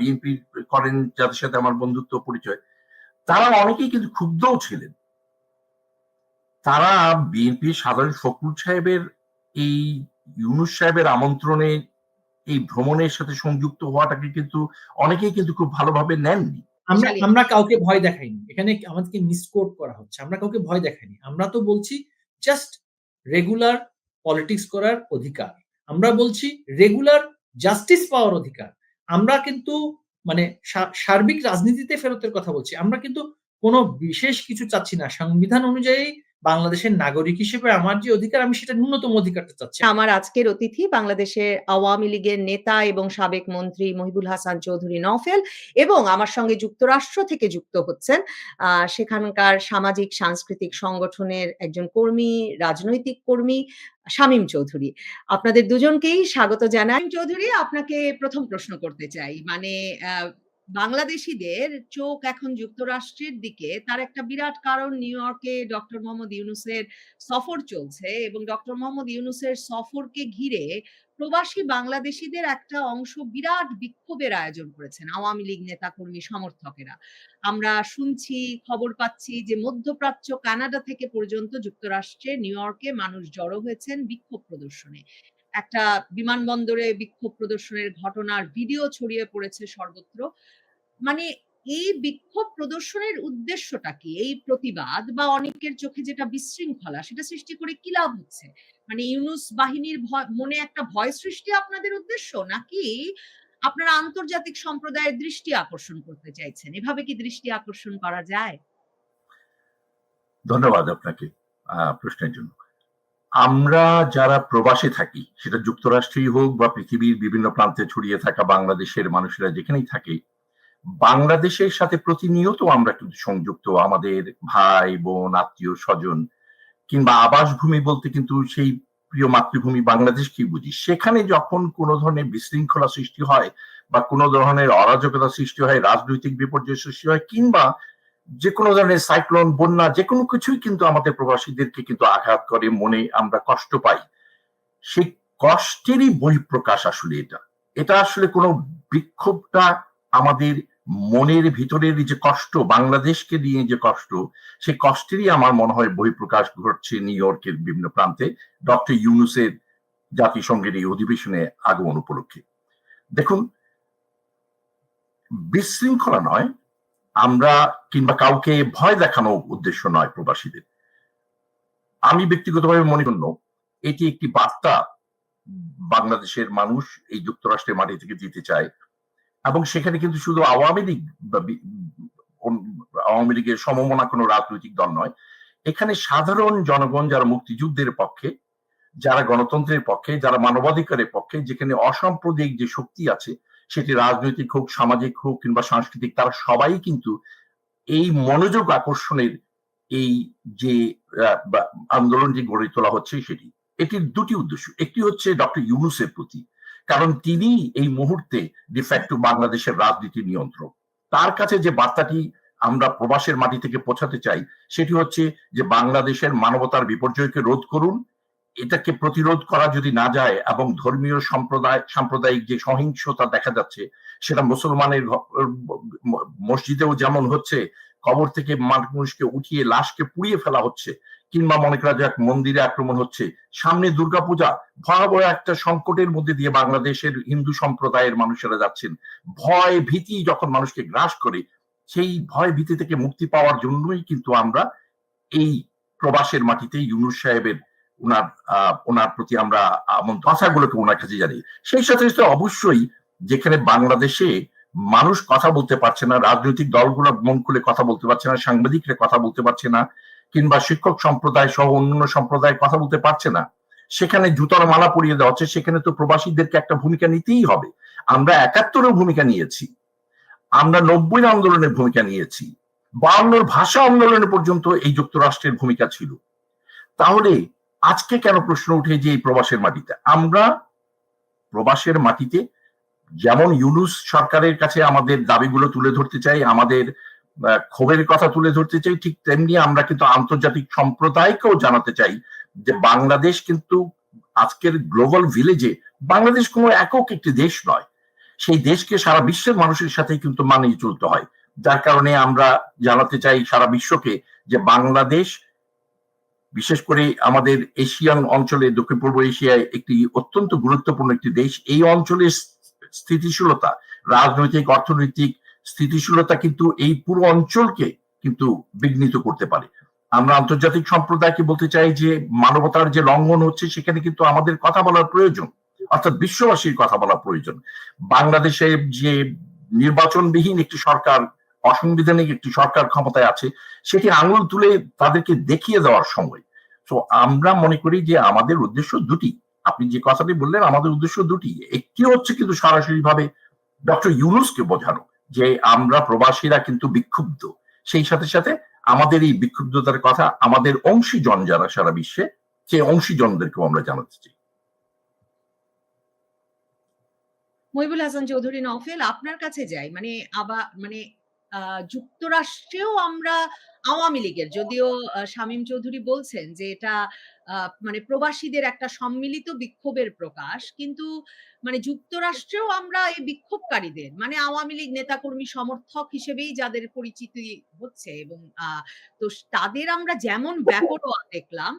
BNP করেন, যাদের সাথে আমার বন্ধুত্ব পরিচয়, তারা অনেকেই কিন্তু ক্ষুব্ধও ছিলেন। তারা বিএনপির সাধারণ ফখরুল সাহেবের এই ইউনূস সাহেবের আমন্ত্রণে এই ভ্রমণের সাথে সংযুক্ত হওয়াটাকে কিন্তু অনেকেই কিন্তু খুব ভালোভাবে নেননি। আমরা কাউকে ভয় দেখাইনি, এখানে আমাদেরকে মিসকোট করা হচ্ছে। আমরা কাউকে ভয় দেখাইনি, আমরা তো বলছি জাস্ট রেগুলার পলিটিক্স করার অধিকার, আমরা বলছি রেগুলার জাস্টিস পাওয়ার অধিকার। আমরা কিন্তু মানে সার্বিক রাজনীতিতে ফেরতের কথা বলছি। আমরা কিন্তু কোনো বিশেষ কিছু চাচ্ছি না। সংবিধান অনুযায়ী বাংলাদেশের নাগরিক হিসেবে আমার যে অধিকার, আমি সেটা ন্যূনতম অধিকারটা চাচ্ছি। আমার আজকের অতিথি বাংলাদেশের আওয়ামী লীগের নেতা এবং সাবেক মন্ত্রী মহিবুল হাসান চৌধুরী নওফেল, এবং আমার সঙ্গে যুক্তরাষ্ট্র থেকে যুক্ত হচ্ছেন সেখানকার সামাজিক সাংস্কৃতিক সংগঠনের একজন কর্মী, রাজনৈতিক কর্মী শামীম চৌধুরী। আপনাদের দুজনকেই স্বাগত জানাই। চৌধুরী, আপনাকে প্রথম প্রশ্ন করতে চাই, মানে বাংলাদেশিদের চোখ এখন যুক্তরাষ্ট্রের দিকে, তার একটা বিরাট কারণ নিউ ইয়র্কে ডক্টর মোহাম্মদ ইউনূসের সফর চলছে, এবং ডক্টর মোহাম্মদ ইউনূসের সফরকে ঘিরে প্রবাসী বাংলাদেশিদের একটা অংশ বিরাট বিক্ষোভের আয়োজন করেছেন আওয়ামী লীগ নেতাকর্মী সমর্থকেরা। আমরা শুনছি, খবর পাচ্ছি যে মধ্যপ্রাচ্য, কানাডা থেকে পর্যন্ত যুক্তরাষ্ট্রে নিউ ইয়র্কে মানুষ জড়ো হয়েছেন বিক্ষোভ প্রদর্শনে। একটা বিমানবন্দরে বিক্ষোভ প্রদর্শনের ঘটনার ভিডিও ছড়িয়ে পড়েছে সর্বত্র। মানে এই বিক্ষোভ প্রদর্শনের উদ্দেশ্যটা কি? এই প্রতিবাদ বা অনেকের চোখে যেটা বিশৃঙ্খলা, সেটা সৃষ্টি করে কি লাভ হচ্ছে? মানে ইউনূস বাহিনীর মনে একটা ভয় সৃষ্টি আপনাদের উদ্দেশ্য, নাকি আপনারা আন্তর্জাতিক সম্প্রদায়ের দৃষ্টি আকর্ষণ করতে চাইছেন? এভাবে কি দৃষ্টি আকর্ষণ করা যায়? ধন্যবাদ আপনাকে প্রশ্নের জন্য। আমরা যারা প্রবাসে থাকি, সেটা যুক্তরাষ্ট্রেই হোক বা পৃথিবীর বিভিন্ন প্রান্তে ছড়িয়ে থাকা বাংলাদেশের মানুষেরা যেখানেই থাকে, বাংলাদেশের সাথে প্রতিনিয়ত আমরা কিন্তু সংযুক্ত। আমাদের ভাই বোন, আত্মীয় স্বজন কিংবা আবাসভূমি বলতে কিন্তু সেই প্রিয় মাতৃভূমি বাংলাদেশকেই বুঝি। সেখানে যখন কোনো ধরনের বিশৃঙ্খলা সৃষ্টি হয় বা কোনো ধরনের অরাজকতা সৃষ্টি হয়, রাজনৈতিক বিপর্যয় সৃষ্টি হয়, কিংবা যে কোনো ধরনের সাইক্লোন, বন্যা, যে কোনো কিছুই কিন্তু আমাদের প্রবাসীদেরকে কিন্তু আঘাত করে, মনে আমরা কষ্ট পাই। সেই কষ্টেরই বহিঃপ্রকাশ আসলে এটা আসলে কোনো বিক্ষোভটা আমাদের মনের ভিতরের যে কষ্ট, বাংলাদেশকে নিয়ে যে কষ্ট, সেই কষ্টেরই আমার মনে হয় বহিঃপ্রকাশ ঘটছে নিউ ইয়র্কের বিভিন্ন প্রান্তে ডক্টর ইউনূসের জাতিসংঘের এই অধিবেশনে আগমন উপলক্ষে। দেখুন, বিশৃঙ্খলা নয়, আমরা কিংবা কাউকে ভয় দেখানো উদ্দেশ্য নয় প্রবাসীদের। আমি ব্যক্তিগতভাবে মনে করি এটি একটি বার্তা বাংলাদেশের মানুষ এই যুক্তরাষ্ট্রের মাটি থেকে দিতে চায়, এবং সেখানে কিন্তু শুধু আওয়ামী লীগ বা আওয়ামী লীগের সমমনা কোনো রাজনৈতিক দল নয়, এখানে সাধারণ জনগণ যারা মুক্তিযুদ্ধের পক্ষে, যারা গণতন্ত্রের পক্ষে, যারা মানবাধিকারের পক্ষে, যেখানে অসাম্প্রদায়িক যে শক্তি আছে, সেটি রাজনৈতিক হোক, সামাজিক হোক কিংবা সাংস্কৃতিক, তারা সবাই কিন্তু এই মনোযোগ আকর্ষণের এই যে আন্দোলন যে গড়ে তোলা হচ্ছে সেটি, এটির দুটি উদ্দেশ্য। একটি হচ্ছে ডক্টর ইউনূসের প্রতি, কারণ তিনি এই মুহূর্তে ডিফ্যাক্টো বাংলাদেশের রাজনীতি নিয়ন্ত্রক। তার কাছে যে বার্তাটি আমরা প্রবাসের মাটি থেকে পৌঁছাতে চাই, সেটি হচ্ছে যে বাংলাদেশের মানবতার বিপর্যয়কে রোধ করুন। এটাকে প্রতিরোধ করা যদি না যায়, এবং ধর্মীয় সাম্প্রদায়িক যে সহিংসতা দেখা যাচ্ছে, সেটা মুসলমানের মসজিদেও যেমন হচ্ছে, কবর থেকে মানুষকে উঠিয়ে লাশকে পুড়িয়ে ফেলা হচ্ছে, কিংবা মনে করা যাক মন্দিরে আক্রমণ হচ্ছে, সামনে দুর্গাপূজা, ভয়াবহ একটা সংকটের মধ্যে দিয়ে বাংলাদেশের হিন্দু সম্প্রদায়ের মানুষেরা যাচ্ছেন। ভয় ভীতি যখন মানুষকে গ্রাস করে, সেই ভয় ভীতি থেকে মুক্তি পাওয়ার জন্যই কিন্তু আমরা এই প্রবাসের মাটিতে ইউনূস সাহেবের ওনার প্রতি আমরা কথাগুলোকে ওনার কাছে জানি। সেই সাথে অবশ্যই যেখানে বাংলাদেশে মানুষ কথা বলতে পারছে না, রাজনৈতিক দলগুলো মন খুলে কথা বলতে পারছে না, সাংবাদিকরা কথা বলতে পারছে না, কিংবা শিক্ষক সম্প্রদায় সহ অন্যান্য সম্প্রদায় কথা বলতে পারছে না, সেখানে জুতার মালা পরিয়ে দেওয়া হচ্ছে। সেখানে তো প্রবাসীদেরকে একটা ভূমিকা নিতেই হবে। আমরা ৭১-এর ভূমিকা নিয়েছি, আমরা ৯০ আন্দোলনের ভূমিকা নিয়েছি, ৫২ ভাষা আন্দোলনে পর্যন্ত এই যুক্তরাষ্ট্রের ভূমিকা ছিল। তাহলে আজকে কেন প্রশ্ন উঠে যে এই প্রবাসের মাটিতে? আমরা প্রবাসের মাটিতে যেমন ইউনূস সরকারের কাছে আমাদের দাবিগুলো তুলে ধরতে চাই, আমাদের ক্ষোভের কথা তুলে ধরতে চাই, ঠিক তেমনি আমরা কিন্তু আন্তর্জাতিক সম্প্রদায়কেও জানাতে চাই যে বাংলাদেশ কিন্তু আজকের গ্লোবাল ভিলেজে, বাংলাদেশ কোনো একক একটি দেশ নয়, সেই দেশকে সারা বিশ্বের মানুষের সাথে কিন্তু মানিয়ে চলতে হয়। যার কারণে আমরা জানাতে চাই সারা বিশ্বকে যে বাংলাদেশ বিশেষ করে আমাদের এশিয়ান অঞ্চলে, দক্ষিণ পূর্ব এশিয়ায় একটি অত্যন্ত গুরুত্বপূর্ণ একটি দেশ। এই অঞ্চলের স্থিতিশীলতা, রাজনৈতিক অর্থনৈতিক স্থিতিশীলতা কিন্তু এই পুরো অঞ্চলকে কিন্তু বিঘ্নিত করতে পারে। আমরা আন্তর্জাতিক সম্প্রদায়কে বলতে চাই যে মানবতার যে লঙ্ঘন হচ্ছে সেখানে কিন্তু আমাদের কথা বলার প্রয়োজন, অর্থাৎ বিশ্ববাসীর কথা বলা প্রয়োজন। বাংলাদেশে যে নির্বাচনবিহীন একটি সরকার, অসাংবিধানিক একটি সরকার ক্ষমতায় আছে, সেটি আঙুল তুলে তাদেরকে দেখিয়ে দেওয়ার সময়। তো আমরা মনে করি যে আমাদের উদ্দেশ্য দুটি। আপনি যে কথাটি বললেন, আমাদের উদ্দেশ্য দুটি। একটি হচ্ছে কিন্তু সরাসরি ভাবে ডক্টর ইউনূসকে বোঝানো যে আমরা প্রবাসীরা কিন্তু বিক্ষুব্ধ, সেই সাথে সাথে আমাদের এই বিক্ষুব্ধতার কথা আমাদের অংশীজন যারা সারা বিশ্বে, সেই অংশীজনদেরকেও আমরা জানাতে চাই। মহিবুল হাসান চৌধুরী নওফেল, আপনার কাছে যাই। যুক্তরাষ্ট্রেও আমরা আওয়ামী লীগের, যদিও শামীম চৌধুরী বলছেন যে এটা প্রবাসীদের একটা সম্মিলিত বিক্ষোভের প্রকাশ, কিন্তু যুক্তরাষ্ট্রেও আমরা এই বিক্ষোভকারীদের আওয়ামী লীগ নেতাকর্মী সমর্থক হিসেবেই যাদের পরিচিতি হচ্ছে, এবং তো তাদের আমরা যেমন বেপরোয়া দেখলাম,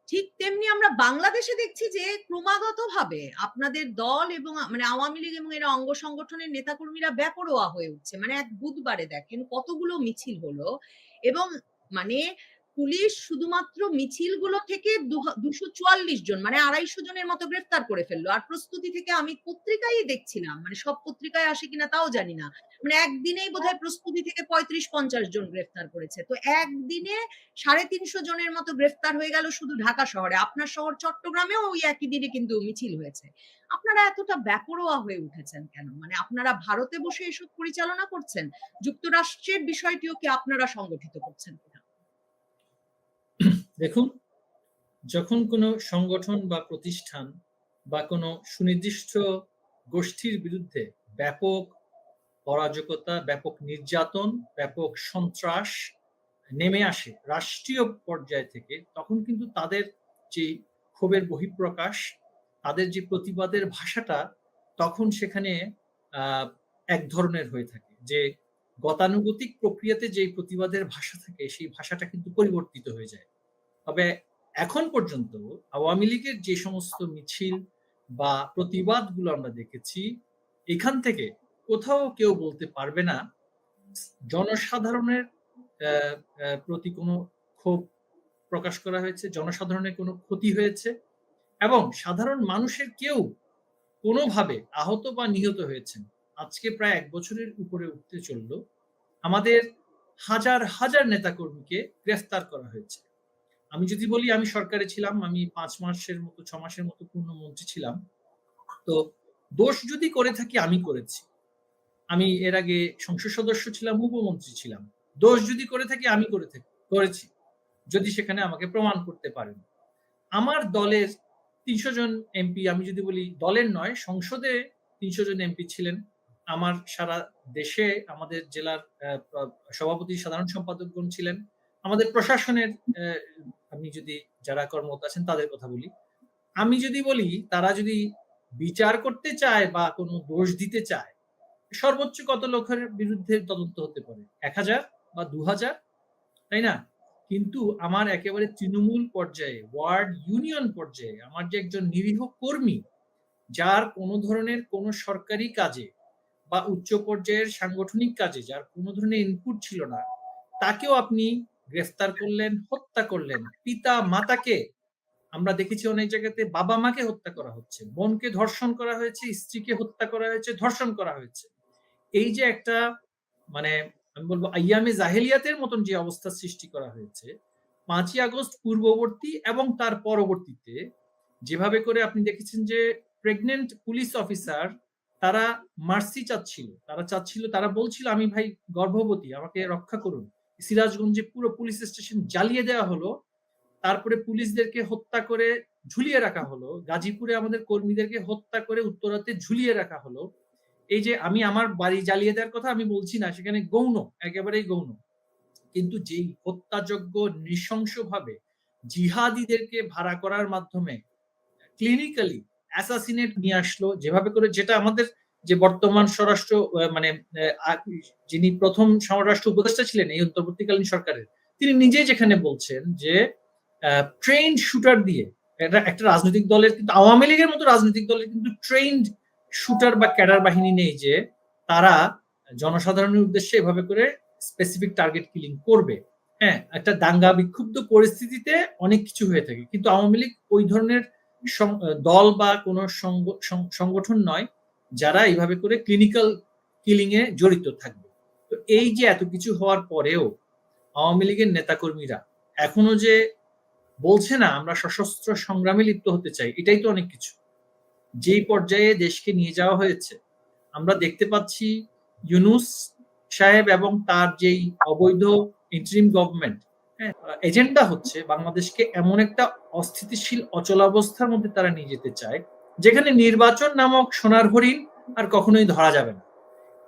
ঠিক তেমনি আমরা বাংলাদেশে দেখছি যে ক্রমাগতভাবে আপনাদের দল এবং আওয়ামী লীগ এবং এরা অঙ্গ সংগঠনের নেতাকর্মীরা বেপরোয়া হয়ে উঠছে। এক বুধবারে দেখেন কতগুলো মিছিল হলো, এবং পুলিশ শুধুমাত্র মিছিলগুলো থেকে 244 জন 250 জনের মতো গ্রেফতার করে ফেললো। আর প্রস্তুতি থেকে আমি পত্রিকায় দেখছিলাম, সব পত্রিকায় আসে কিনা তাও জানি না, একদিনেই বোধহয় প্রস্তুতি থেকে 35-50 জন গ্রেফতার করেছে। তো একদিনে 350 জনের মতো গ্রেফতার হয়ে গেল শুধু ঢাকা শহরে। আপনার শহর চট্টগ্রামেও ওই একই দিনে কিন্তু মিছিল হয়েছে। আপনারা এতটা বেপরোয়া হয়ে উঠেছেন কেন? আপনারা ভারতে বসে এসব পরিচালনা করছেন? যুক্তরাষ্ট্রের বিষয়টিও কি আপনারা সংগঠিত করছেন কিনা? দেখুন, যখন কোনো সংগঠন বা প্রতিষ্ঠান বা কোনো সুনির্দিষ্ট গোষ্ঠীর বিরুদ্ধে ব্যাপক অরাজকতা, ব্যাপক নির্যাতন, ব্যাপক সন্ত্রাস নেমে আসে রাষ্ট্রীয় পর্যায় থেকে, তখন কিন্তু তাদের যে ক্ষোভের বহিঃপ্রকাশ, তাদের যে প্রতিবাদের ভাষাটা, তখন সেখানে এক ধরনের হয়ে থাকে। যে গতানুগতিক প্রক্রিয়াতে যে প্রতিবাদের ভাষা থাকে, সেই ভাষাটা কিন্তু পরিবর্তিত হয়ে যায়। তবে এখন পর্যন্ত আওয়ামী লীগের যে সমস্ত মিছিল বা প্রতিবাদগুলো আমরা দেখেছি, এখান থেকে কোথাও কেউ বলতে পারবে না জনসাধারণের প্রতি কোনো ক্ষোভ প্রকাশ করা হয়েছে, জনসাধারণের কোনো ক্ষতি হয়েছে, এবং সাধারণ মানুষের কেউ কোনোভাবে আহত বা নিহত হয়েছেন। আজকে প্রায় 1 বছরের উপরে উঠতে চলল, আমাদের হাজার হাজার নেতাকর্মীকে গ্রেফতার করা হয়েছে। আমি যদি বলি, আমি সরকারে ছিলাম, আমি 5 মাসের মতো 6 মাসের মতো পূর্ণ মন্ত্রী ছিলাম। তো দোষ যদি করে থাকি, আমি করেছি। আমি এর আগে সংসদ সদস্য ছিলাম, উপমন্ত্রী ছিলাম। দোষ যদি করে থাকি, আমি করেছি, যদি সেখানে আমাকে প্রমাণ করতে পারেন। আমার দলের 300 জন এমপি, আমি যদি বলি দলের নয়, সংসদে 300 জন এমপি ছিলেন। আমার সারা দেশে আমাদের জেলার সভাপতি, সাধারণ সম্পাদকগণ ছিলেন। আমাদের প্রশাসনের আমি যদি যারা কর্মরত আছেন তাদের কথা বলি, আমি যদি বলি তারা যদি বিচার করতে চায় বা কোনো দোষ দিতে চায়, সর্বোচ্চ কত লোকের বিরুদ্ধে তদন্ত হতে পারে? 1000 বা 2000, তাই না? কিন্তু আমার একেবারে তৃণমূল পর্যায়ে, ওয়ার্ড ইউনিয়ন পর্যায়ে আমার যে একজন নিরীহ কর্মী, যার কোনো ধরনের কোনো সরকারি কাজে বা উচ্চ পর্যায়ের সাংগঠনিক কাজে যার কোনো ধরনের ইনপুট ছিল না, তাকেও আপনি গ্রেফতার করলেন, হত্যা করলেন। পিতা মাতাকে আমরা দেখেছি অনেক জায়গাতে, বাবা মাকে হত্যা করা হচ্ছে, বোনকে ধর্ষণ করা হয়েছে, স্ত্রীকে হত্যা করা হয়েছে, ধর্ষণ করা হয়েছে। এই যে একটা আমি বলবো আইয়ামে জাহেলিয়াতের মতন যে অবস্থা সৃষ্টি করা হয়েছে, 5ই আগস্ট পূর্ববর্তী এবং তার পরবর্তীতে যেভাবে করে আপনি দেখেছেন যে প্রেগনেন্ট পুলিশ অফিসার, তারা মার্সি চাচ্ছিল, তারা বলছিল আমি ভাই গর্ভবতী, আমাকে রক্ষা করুন। সিরাজগঞ্জে পুরো পুলিশ স্টেশন জ্বালিয়ে দেওয়া হলো, তারপরে পুলিশদেরকে হত্যা করে ঝুলিয়ে রাখা হলো। গাজীপুরে আমাদের কর্মীদেরকে হত্যা করে উত্তরাতে ঝুলিয়ে রাখা হলো। এই যে আমি আমার বাড়ি জ্বালিয়ে দেওয়ার কথা আমি বলছি না, সেখানে গৌণ, একেবারেই গৌণ। কিন্তু যেই হত্যাযজ্ঞ নৃশংসভাবে জিহাদিদেরকে ভাড়া করার মাধ্যমে ক্লিনিক্যালি অ্যাসাসিনেট নিয়ে আসলো, যেভাবে করে, যেটা আমাদের যে বর্তমান স্বরাষ্ট্র মানে যিনি প্রথম স্বরাষ্ট্র উপদেষ্টা ছিলেন এই অন্তর্বর্তীকালীন সরকারের, তিনি নিজেই যেখানে বলছেন যে ট্রেন শুটার দিয়ে একটা রাজনৈতিক দলের, কিন্তু আওয়ামী লীগের মতো রাজনৈতিক দলের কিন্তু ট্রেন্ড শুটার বা ক্যাডার বাহিনী নেই যে তারা জনসাধারণের উদ্দেশ্যে এভাবে করে স্পেসিফিক টার্গেট কিলিং করবে। হ্যাঁ, একটা দাঙ্গা বিক্ষুব্ধ পরিস্থিতিতে অনেক কিছু হয়ে থাকে, কিন্তু আওয়ামী লীগ ওই ধরনের দল বা কোনো সংগঠন নয় যারা এইভাবে করে ক্লিনিক্যাল কিলিং এ জড়িত থাকবে। তো এই যে এত কিছু হওয়ার পরেও আওয়ামী লীগের নেতাকর্মীরা এখনো যে বলছে না আমরা সশস্ত্র সংগ্রামে লিপ্ত হতে চাই, এটাই তো অনেক কিছু। যেই পর্যায়ে দেশকে নিয়ে যাওয়া হয়েছে আমরা দেখতে পাচ্ছি, ইউনূস সাহেব এবং তার যেই অবৈধ ইন্টারিম গভর্নমেন্ট এজেন্ডা হচ্ছে বাংলাদেশকে এমন একটা অস্থিতিশীল অচলাবস্থার মধ্যে তারা নিয়ে যেতে চায় যেখানে নির্বাচন নামক সোনার হরিণ আর কখনোই ধরা যাবে না।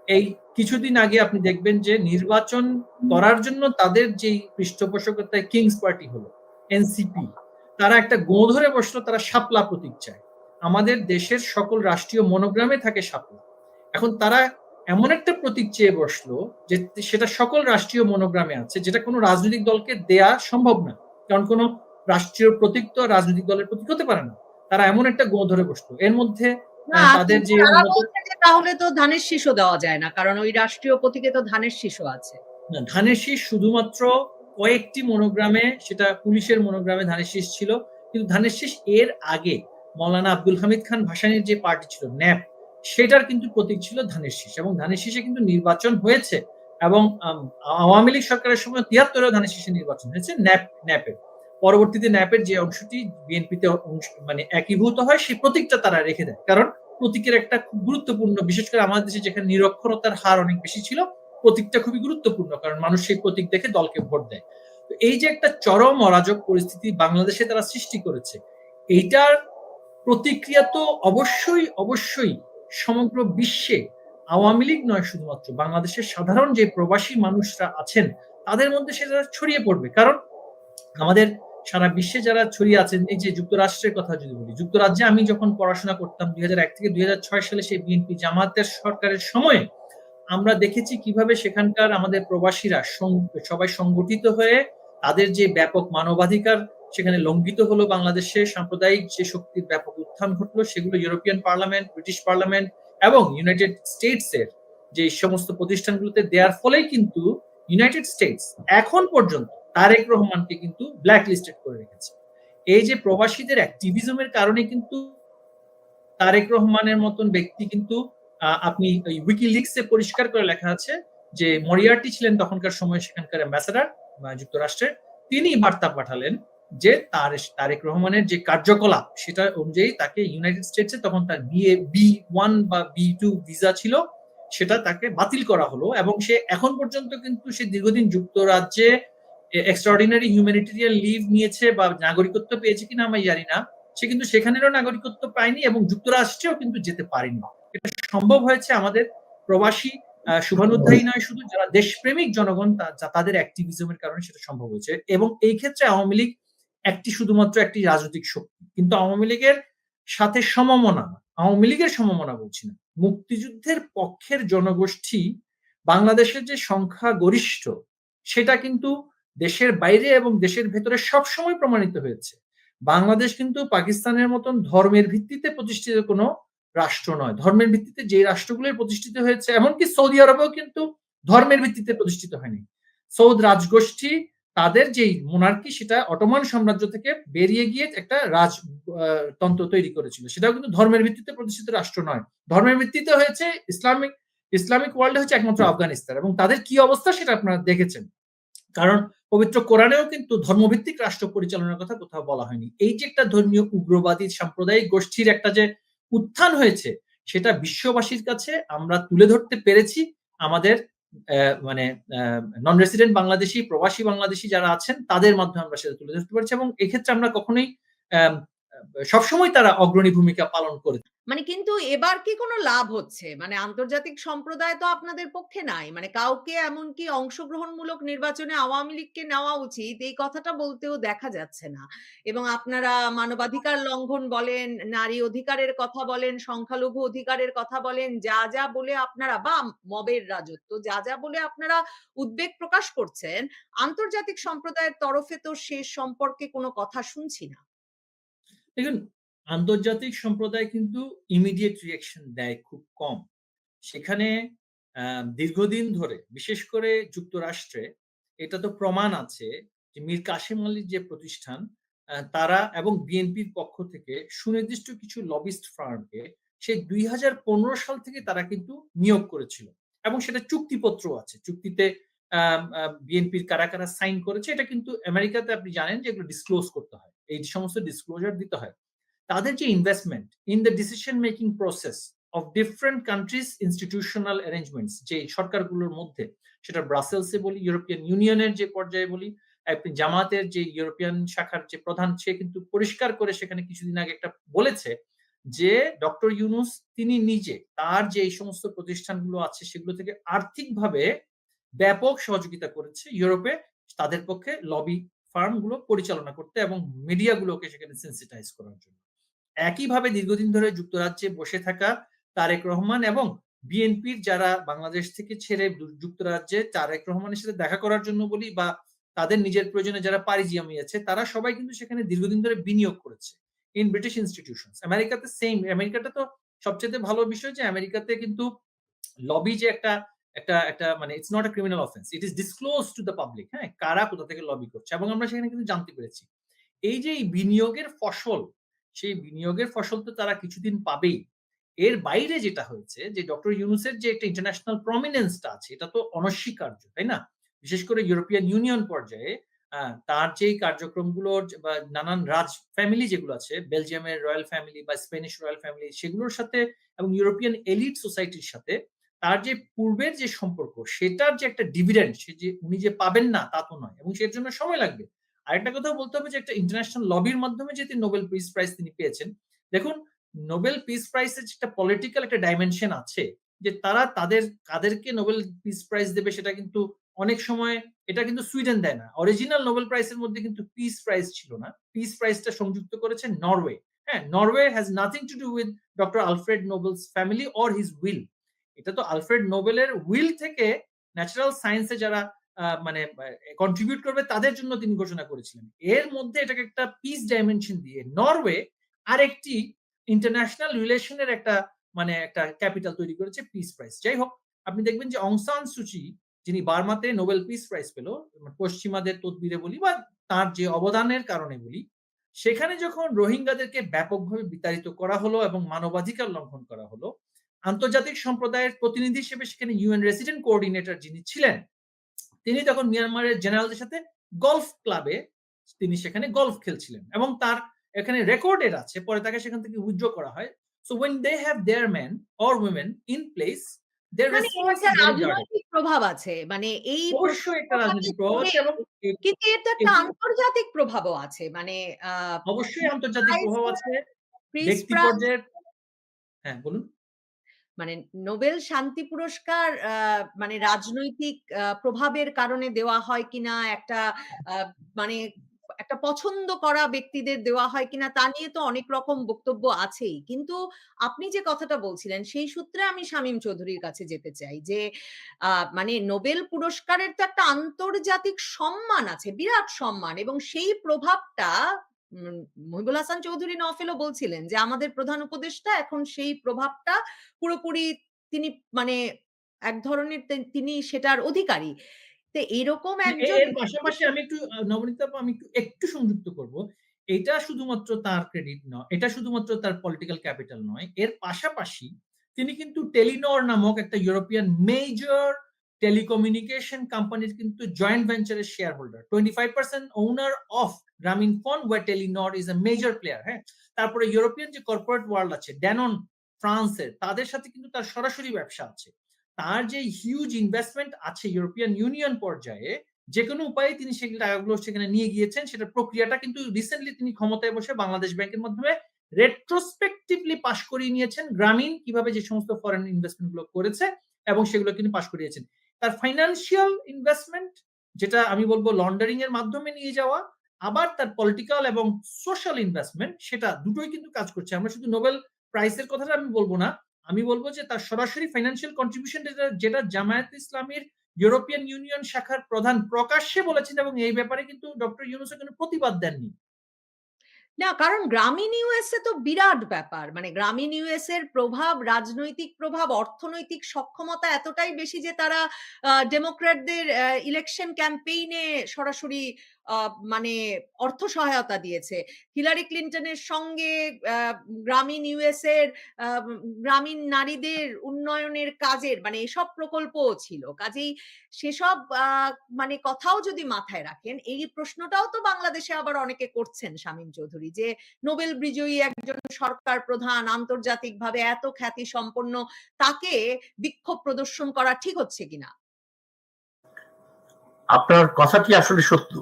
এই কিছুদিন আগে আপনি দেখবেন যে নির্বাচন করার জন্য তাদের যেই পৃষ্ঠপোষকতায় কিংস পার্টি হলো এনসিপি, তারা একটা গোঁ ধরে বসলো, তারা শাপলা প্রতীক চায়। আমাদের দেশের সকল রাষ্ট্রীয় মনোগ্রামে থাকে শাপলা, এখন তারা এমন একটা প্রতীক চেয়ে বসলো যে সেটা সকল রাষ্ট্রীয় মনোগ্রামে আছে, যেটা কোনো রাজনৈতিক দলকে দেয়া সম্ভব না, কারণ কোনো রাষ্ট্রীয় প্রতীক তো রাজনৈতিক দলের প্রতীক হতে পারে না। তারা এমন একটা গোঁ ধরে বসলো, এর মধ্যে তাদের যে তাহলে তো ধানের শীষও দেওয়া যায় না, কারণ ওই রাষ্ট্রীয় প্রতীকে তো ধানের শীষও আছে। ধানের শীষ শুধুমাত্র কয়েকটি মনোগ্রামে, সেটা পুলিশের মনোগ্রামে ধানের শীষ ছিল, কিন্তু ধানের শীষ এর আগে মৌলানা আব্দুল হামিদ খান ভাসানীর যে পার্টি ছিল ন্যাপ, সেটার কিন্তু প্রতীক ছিল ধানের শীষ, এবং ধানের শীষে কিন্তু নির্বাচন হয়েছে, এবং আওয়ামী লীগ সরকারের সময় ৭৩ ধানের শীষে নির্বাচন হয়েছে ন্যাপের। পরবর্তীতে ন্যাপের যে অংশটি বিএনপিতে মানে একীভূত হয় সেই প্রতীকটা তারা রেখে দেয়, কারণ প্রতীকের একটা খুব গুরুত্বপূর্ণ, বিশেষ করে আমাদের দেশে যেখানে নিরক্ষরতার হার অনেক বেশি ছিল, প্রতীকটা খুবই গুরুত্বপূর্ণ, কারণ মানুষ সেই প্রতীক দেখে দলকে ভোট দেয়। তো এই যে একটা চরম অরাজক পরিস্থিতি বাংলাদেশে তারা সৃষ্টি করেছে, এইটার প্রতিক্রিয়া তো অবশ্যই অবশ্যই সমগ্র বিশ্বে আওয়ামী লীগ নয়, শুধুমাত্র বাংলাদেশের সাধারণ যে প্রবাসী মানুষরা আছেন তাদের মধ্যে সেটা ছড়িয়ে পড়বে। কারণ আমাদের সারা বিশ্বে যারা ছড়িয়ে আছেন, এই যে যুক্তরাষ্ট্রের কথা যদি বলি, যুক্তরাজ্যে আমি যখন পড়াশোনা করতাম 2001 থেকে 2006 সালে সেই বিএনপি জামাতের সরকারের সময়ে আমরা দেখেছি কিভাবে সেখানকার আমাদের প্রবাসীরা সবাই সংগঠিত হয়ে তাদের যে ব্যাপক মানবাধিকার সেখানে লঙ্ঘিত হলো, বাংলাদেশে সাম্প্রদায়িক যে শক্তির ব্যাপক উত্থান ঘটলো, সেগুলো ইউরোপিয়ান পার্লামেন্ট, ব্রিটিশ পার্লামেন্ট এবং ইউনাইটেড স্টেটস এর যে সমস্ত প্রতিষ্ঠানগুলোতে দেওয়ার ফলেই কিন্তু ইউনাইটেড স্টেটস এখন পর্যন্ত তারেক রহমানকে কিন্তু ব্ল্যাক লিস্টেড করে রেখেছে। এই যে প্রবাসীদের অ্যাক্টিভিজমের কারণে কিন্তু তারেক রহমানের মতন ব্যক্তি কিন্তু আপনি উইকিলিক্সে পরিষ্কার করে লেখা আছে যে মরিয়ার্টি ছিলেন তখনকার সময় সেখানকার অ্যাম্বাসেডর যুক্তরাষ্ট্রের, তিনি বার্তা পাঠালেন যে তারেক রহমানের যে কার্যকলাপ সেটা অনুযায়ী তাকে ইউনাইটেড স্টেটসে তখন তার B1 বা B2 ভিসা ছিল, সেটা তাকে বাতিল করা হলো, এবং সে এখন পর্যন্ত কিন্তু সে দীর্ঘদিন যুক্তরাজ্যে এক্সট্রাঅর্ডিনারি হিউম্যানিটেরিয়ান লিভ নিয়েছে বা নাগরিকত্ব পেয়েছে কিনা আমি জানি না, সে কিন্তু সেখানেরও নাগরিকত্ব পায়নি এবং যুক্তরাষ্ট্রেও কিন্তু যেতে পারেনি। এটা সম্ভব হয়েছে আমাদের প্রবাসী শুভানুধ্যায়ী নয় শুধু, যারা দেশপ্রেমিক জনগণ তাদের অ্যাক্টিভিজমের কারণে সেটা সম্ভব হয়েছে। এবং এই ক্ষেত্রে আওয়ামী লীগ শুধুমাত্র একটি রাজনৈতিক শক্তি, কিন্তু আওয়ামী লীগের সাথে সমমনা, আওয়ামী লীগের সমমনা বলছি না, মুক্তিযুদ্ধের পক্ষের জনগোষ্ঠী বাংলাদেশের যে সংখ্যা গরিষ্ঠ সেটা কিন্তু দেশের বাইরে এবং দেশের ভেতরে সবসময় প্রমাণিত হয়েছে। বাংলাদেশ কিন্তু পাকিস্তানের মতন ধর্মের ভিত্তিতে প্রতিষ্ঠিত কোনো রাষ্ট্র নয়। ধর্মের ভিত্তিতে যে রাষ্ট্রগুলো প্রতিষ্ঠিত হয়েছে, এমনকি সৌদি আরবেও কিন্তু ধর্মের ভিত্তিতে প্রতিষ্ঠিত হয়নি। সৌদ রাজগোষ্ঠী তাদের যেই মোনার্কি সেটা অটোমান সাম্রাজ্য থেকে বেরিয়ে গিয়ে একটা রাজতন্ত্র তৈরি করেছিল, সেটাও কিন্তু ধর্মের ভিত্তিতে প্রতিষ্ঠিত রাষ্ট্র নয়। ধর্মের ভিত্তিতে হয়েছে ইসলামিক ওয়ার্ল্ডে হচ্ছে একমাত্র আফগানিস্তান, এবং তাদের কি অবস্থা সেটা আপনারা দেখেছেন, কারণ পবিত্র কোরআনেও কিন্তু ধর্মভিত্তিক রাষ্ট্র পরিচালনার কথা কোথাও বলা হয়নি। এই যে একটা ধর্মীয় উগ্রবাদী সাম্প্রদায়িক গোষ্ঠীর একটা যে উত্থান হয়েছে সেটা বিশ্ববাসীর কাছে আমরা তুলে ধরতে পেরেছি। আমাদের মানে নন রেসিডেন্ট বাংলাদেশি, প্রবাসী বাংলাদেশি যারা আছেন তাদের মাধ্যমে আমরা সেটা তুলে ধরতে পারছি, এবং এক্ষেত্রে আমরা কখনোই সবসময় তারা অগ্রণী ভূমিকা পালন করে। মানে কিন্তু এবার কি কোনো লাভ হচ্ছে? মানে আন্তর্জাতিক সম্প্রদায় তো আপনাদের পক্ষে নাই। মানে কাউকে এমনকি অংশগ্রহণমূলক নির্বাচনে আওয়ামী লীগকে নেওয়া উচিত এই কথাটা বলতেও দেখা যাচ্ছে না। এবং আপনারা মানবাধিকার লঙ্ঘন বলেন, নারী অধিকারের কথা বলেন, সংখ্যালঘু অধিকারের কথা বলেন, যা বলে আপনারা বা মবের রাজত্ব যা বলে আপনারা উদ্বেগ প্রকাশ করছেন, আন্তর্জাতিক সম্প্রদায়ের তরফে তো সে সম্পর্কে কোনো কথা শুনছি না। দেখুন, আন্তর্জাতিক সম্প্রদায় কিন্তু ইমিডিয়েট রিঅ্যাকশন দেয় খুব কম। সেখানে দীর্ঘদিন ধরে বিশেষ করে যুক্তরাষ্ট্রে এটা তো প্রমাণ আছে যে মীর কাসেম আলীর যে প্রতিষ্ঠান তারা এবং বিএনপির পক্ষ থেকে সুনির্দিষ্ট কিছু লবিস্ট ফার্মকে সেই ২০১৫ সাল থেকে তারা কিন্তু নিয়োগ করেছিল এবং সেটা চুক্তিপত্র আছে। চুক্তিতে বিএনপির কারা সাইন করেছে এটা কিন্তু আমেরিকাতে আপনি জানেন যে এগুলো ডিসক্লোজ করতে হয়। এই সমস্ত ডিসক্লোজার দিতে হয়। তাদের যে investment in the decision making process of different countries institutional arrangements যে সরকারগুলোর মধ্যে সেটা ব্রাসেলসে বলি, ইউরোপিয়ান ইউনিয়নের যে পর্যায়ে বলি, আপনি জামাতের যে ইউরোপিয়ান শাখার যে প্রধান সে কিন্তু পরিষ্কার করে সেখানে কিছুদিন আগে একটা বলেছে যে ডক্টর ইউনূস তিনি নিজে তার যে এই সমস্ত প্রতিষ্ঠানগুলো আছে সেগুলো থেকে আর্থিকভাবে ব্যাপক সহযোগিতা করেছে ইউরোপে তাদের পক্ষে লবি ফার্ম গুলো পরিচালনা করতে এবং মিডিয়া গুলোকে সেখানে সেন্সিটাইজ করার জন্য। একইভাবে দীর্ঘদিন ধরে যুক্তরাজ্যে বসে থাকা তারেক রহমান এবং বিএনপির যারা বাংলাদেশ থেকে ছেড়ে যুক্তরাজ্যে তারেক রহমানের সাথে দেখা করার জন্য বলি বা তাদের নিজের প্রয়োজনে যারা পাড়ি জমিয়েছে তারা সবাই কিন্তু সেখানে দীর্ঘদিন ধরে বিনিয়োগ করেছে ইন ব্রিটিশ ইনস্টিটিউশনস। আমেরিকাতে সেম, আমেরিকাটা তো সবচেয়ে ভালো বিষয় যে আমেরিকাতে কিন্তু লবি যে একটা একটা একটা মানে it's not a criminal offence, it is disclose to the public. হ্যাঁ, কারা কোথা থেকে লবি করছে এবং আমরা সেখানে কিন্তু জানতে পেরেছি। এই যে এই বিনিয়োগের ফসল, সেই বিনিয়োগের ফসল তো তারা কিছুদিন পাবেই। এর বাইরে যেটা হয়েছে যে ডক্টর ইউনূসের যে একটা ইন্টারন্যাশনাল প্রমিনেন্সটা আছে এটা তো অনস্বীকার্য, তাই না? বিশেষ করে ইউরোপিয়ান ইউনিয়ন পর্যায়ে তার যেই কার্যক্রমগুলোর বা নানান রাজ ফ্যামিলি যেগুলো আছে, বেলজিয়ামের রয়্যাল ফ্যামিলি বা স্প্যানিশ রয়্যাল ফ্যামিলি সেগুলোর সাথে এবং ইউরোপিয়ান এলিট সোসাইটির সাথে তার যে পূর্বের যে সম্পর্ক সেটার যে একটা ডিভিডেন্ড সে যে উনি যে পাবেন না তা তো নয় এবং সের জন্য সময় লাগবে। আরেকটা কথা বলতে হবে যে একটা ইন্টারন্যাশনাল লবির মাধ্যমে যে নোবেল পিস প্রাইজ তিনি পেয়েছেন। দেখুন, নোবেল পিস প্রাইজের যেটা পলিটিক্যাল একটা ডাইমেনশন আছে যে তারা কাদেরকে নোবেল পিস প্রাইজ দেবে সেটা কিন্তু অনেক সময় এটা কিন্তু সুইডেন দেয় না। অরিজিনাল নোবেল প্রাইজের মধ্যে কিন্তু পিস প্রাইজ ছিল না। পিস প্রাইজটা সংযুক্ত করেছে নরওয়ে। হ্যাঁ, Norway has nothing to do with doctor Alfred novels family or his will. এটা তো আলফ্রেড নোবেলের উইল থেকে ন্যাচারাল সায়েন্সে যারা মানে কন্ট্রিবিউট করবে তাদের জন্য তিনি ঘোষণা করেছিলেন। এর মধ্যে এটাকে একটা পিস ডাইমেনশন দিয়ে নরওয়ে আরেকটি ইন্টারন্যাশনাল রিলেশনের একটা মানে একটা ক্যাপিটাল তৈরি করেছে পিস প্রাইজ। যাই হোক, আপনি দেখবেন যে অং সান সুচি যিনি বার্মাতে নোবেল পিস প্রাইজ পেল পশ্চিমাদের তদবিরে বলি বা তার যে অবদানের কারণে বলি, সেখানে যখন রোহিঙ্গাদেরকে ব্যাপকভাবে বিতাড়িত করা হলো এবং মানবাধিকার লঙ্ঘন করা হলো, আন্তর্জাতিক সম্প্রদায়ের প্রতিনিধি হিসেবে সেখানে ইউএন রেসিডেন্ট কোঅর্ডিনেটর যিনি ছিলেন তিনি তখন মিয়ানমারের জেনারেলদের সাথে গলফ ক্লাবে তিনি সেখানে গলফ খেলছিলেন এবং তার এখানে রেকর্ডেড আছে, পরে তাকে সেখান থেকে উইথড্র করা হয়। So when they have their men or women in place their মানে এর response একটা is very guarded. রাজনৈতিক প্রভাব আছে। মানে এই অবশ্যই একটা রাজনৈতিক প্রভাব আছে এবং কিন্তু এর তো একটা এটি আন্তর্জাতিক প্রভাবও আছে। মানে আ অবশ্যই আন্তর্জাতিক প্রভাব আছে পিস ব্যক্তি প্রাইজ পর্যায়ের। হ্যাঁ, বলুন। মানে নোবেল শান্তি পুরস্কার মানে রাজনৈতিক প্রভাবের কারণে দেওয়া হয় কিনা একটা আ মানে একটা পছন্দ করা ব্যক্তিদের দেওয়া হয় কিনা তা নিয়ে তো অনেক রকম বক্তব্য আছেই। কিন্তু আপনি যে কথাটা বলছিলেন সেই সূত্রে আমি শামীম চৌধুরীর কাছে যেতে চাই যে মানে নোবেল পুরস্কারের তো একটা আন্তর্জাতিক সম্মান আছে, বিরাট সম্মান এবং সেই প্রভাবটা মহিবুল হাসান চৌধুরী নওফেলও বলছিলেন যে আমাদের প্রধান উপদেষ্টা এখন সেই প্রভাবটা পুরোপুরি তিনি মানে এক ধরনের তিনি সেটার অধিকারী। তো এরকম একজন এর পাশাপাশি আমি একটু নবনীতা আপু আমি একটু সংযুক্ত করব। এটা শুধুমাত্র তার ক্রেডিট নয়, এটা শুধুমাত্র তার পলিটিক্যাল ক্যাপিটাল নয়। এর পাশাপাশি তিনি কিন্তু টেলিনর নামক একটা ইউরোপিয়ান মেজর টেলিকমিউনিকেশন কোম্পানির কিন্তু জয়েন্ট ভেঞ্চারের shareholder. 25% owner of Grameenphone where Telenor is a major player. হ্যাঁ, তারপরে ইউরোপিয়ান যে কর্পোরেট ওয়ার্ল্ড আছে ড্যানন ফ্রান্সের তাদের সাথে কিন্তু তার সরাসরি ব্যবসা আছে। তার যে হিউজ ইনভেস্টমেন্ট আছে ইউরোপিয়ান ইউনিয়ন পর্যায়ে যে কোনো উপায়ে তিনি সেই টাকাগুলো সেখানে নিয়ে গিয়েছেন। সেটার প্রক্রিয়াটা কিন্তু রিসেন্টলি তিনি ক্ষমতায় বসে বাংলাদেশ ব্যাংকের মাধ্যমে রেট্রোস্পেক্টিভলি পাশ করিয়ে নিয়েছেন। গ্রামীণ কিভাবে যে সমস্ত ফরেন ইনভেস্টমেন্ট গুলো করেছে এবং সেগুলো তিনি পাশ করিয়েছেন। তার ফাইন্যান্সিয়াল ইনভেস্টমেন্ট যেটা আমি বলবো লন্ডারিং এর মাধ্যমে নিয়ে যাওয়া, আবার তার পলিটিক্যাল এবং সোশ্যাল ইনভেস্টমেন্ট সেটা দুটোই কিন্তু কাজ করছে। আমরা শুধু নোবেল প্রাইজের কথাটা আমি বলব না। আমি বলব যে তার সরাসরি ফাইন্যান্সিয়াল কন্ট্রিবিউশন যেটা জামায়াতে ইসলামীর ইউরোপিয়ান ইউনিয়ন শাখার প্রধান প্রকাশ্যে বলেছেন এবং এই ব্যাপারে কিন্তু ডক্টর ইউনূসও কোনো প্রতিবাদ দেননি। না, কারণ গ্রামীণ ইউএসএ তো বিরাট ব্যাপার। মানে গ্রামীণ ইউএসএ এর প্রভাব, রাজনৈতিক প্রভাব, অর্থনৈতিক সক্ষমতা এতটাই বেশি যে তারা ডেমোক্র্যাটদের ইলেকশন ক্যাম্পেইনে সরাসরি মানে অর্থ সহায়তা দিয়েছে। হিলারি ক্লিনটনের সঙ্গে আ গ্রামীণ ইউএসএ এর আ গ্রামীণ নারীদের উন্নয়নের কাজের মানে এসব প্রকল্পও ছিল। কাজেই সেসব মানে কথাও যদি মাথায় রাখেন, এই প্রশ্নটাও তো বাংলাদেশে আবার অনেকে করছেন শামীম চৌধুরী যে নোবেল বিজয়ী একজন সরকার প্রধান আন্তর্জাতিকভাবে এত খ্যাতি সম্পন্ন তাকে বিক্ষোভ প্রদর্শন করা ঠিক হচ্ছে কিনা? আপনার কথাটি আসলে সত্য